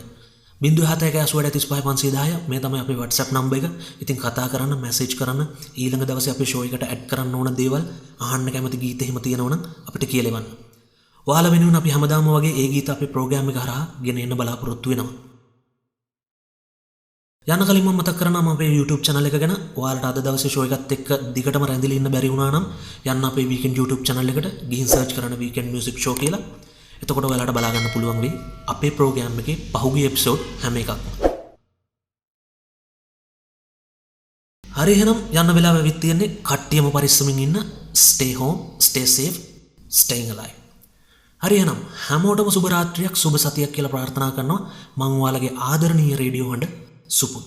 071803510 මේ තමයි අපේ WhatsApp නම්බර් එක. ඉතින් කතා කරන්න, මැසේජ් කරන්න, ඊළඟ දවසේ අපේ ෂෝ එකට ඇඩ් කරන්න ඕන දේවල්, අහන්න කැමති ගීත එහෙම තියෙනවා නම් අපිට කියලා එවන්න. ඔයාලා වෙනුවෙන් අපි හැමදාම වගේ ඒ ගීත අපේ ප්‍රෝග්‍රෑම් එක හරහා ගෙන එන්න බලාපොරොත්තු වෙනවා. යන කලින් මම මතක් කරනවා අපේ YouTube channel එක ගැන. ඔයාලට අද දවසේ ෂෝ එකත් එක්ක දිගටම රැඳිලා ඉන්න බැරි වුණා නම් යන්න අපේ Weekend YouTube channel එකට ගිහින් search කරන්න Weekend Music Show කියලා. එතකොට ඔයාලට බලා ගන්න පුළුවන් වෙයි අපේ ප්‍රෝග්‍රෑම් එකේ පහුගිය එපිසෝඩ් හැම එකක්ම. හරි එහෙනම් යන්න වෙලාව වෙවිත් තියෙන්නේ. කට්ටියම පරිස්සමින් ඉන්න. Stay home, stay safe, staying alive. හරි එහෙනම් හැමෝටම සුබ රාත්‍රියක්, සුබ සතියක් කියලා ප්‍රාර්ථනා කරනවා. මම ඔයාලගේ ආදරණීය රේඩියෝ හඬ සුපුන්.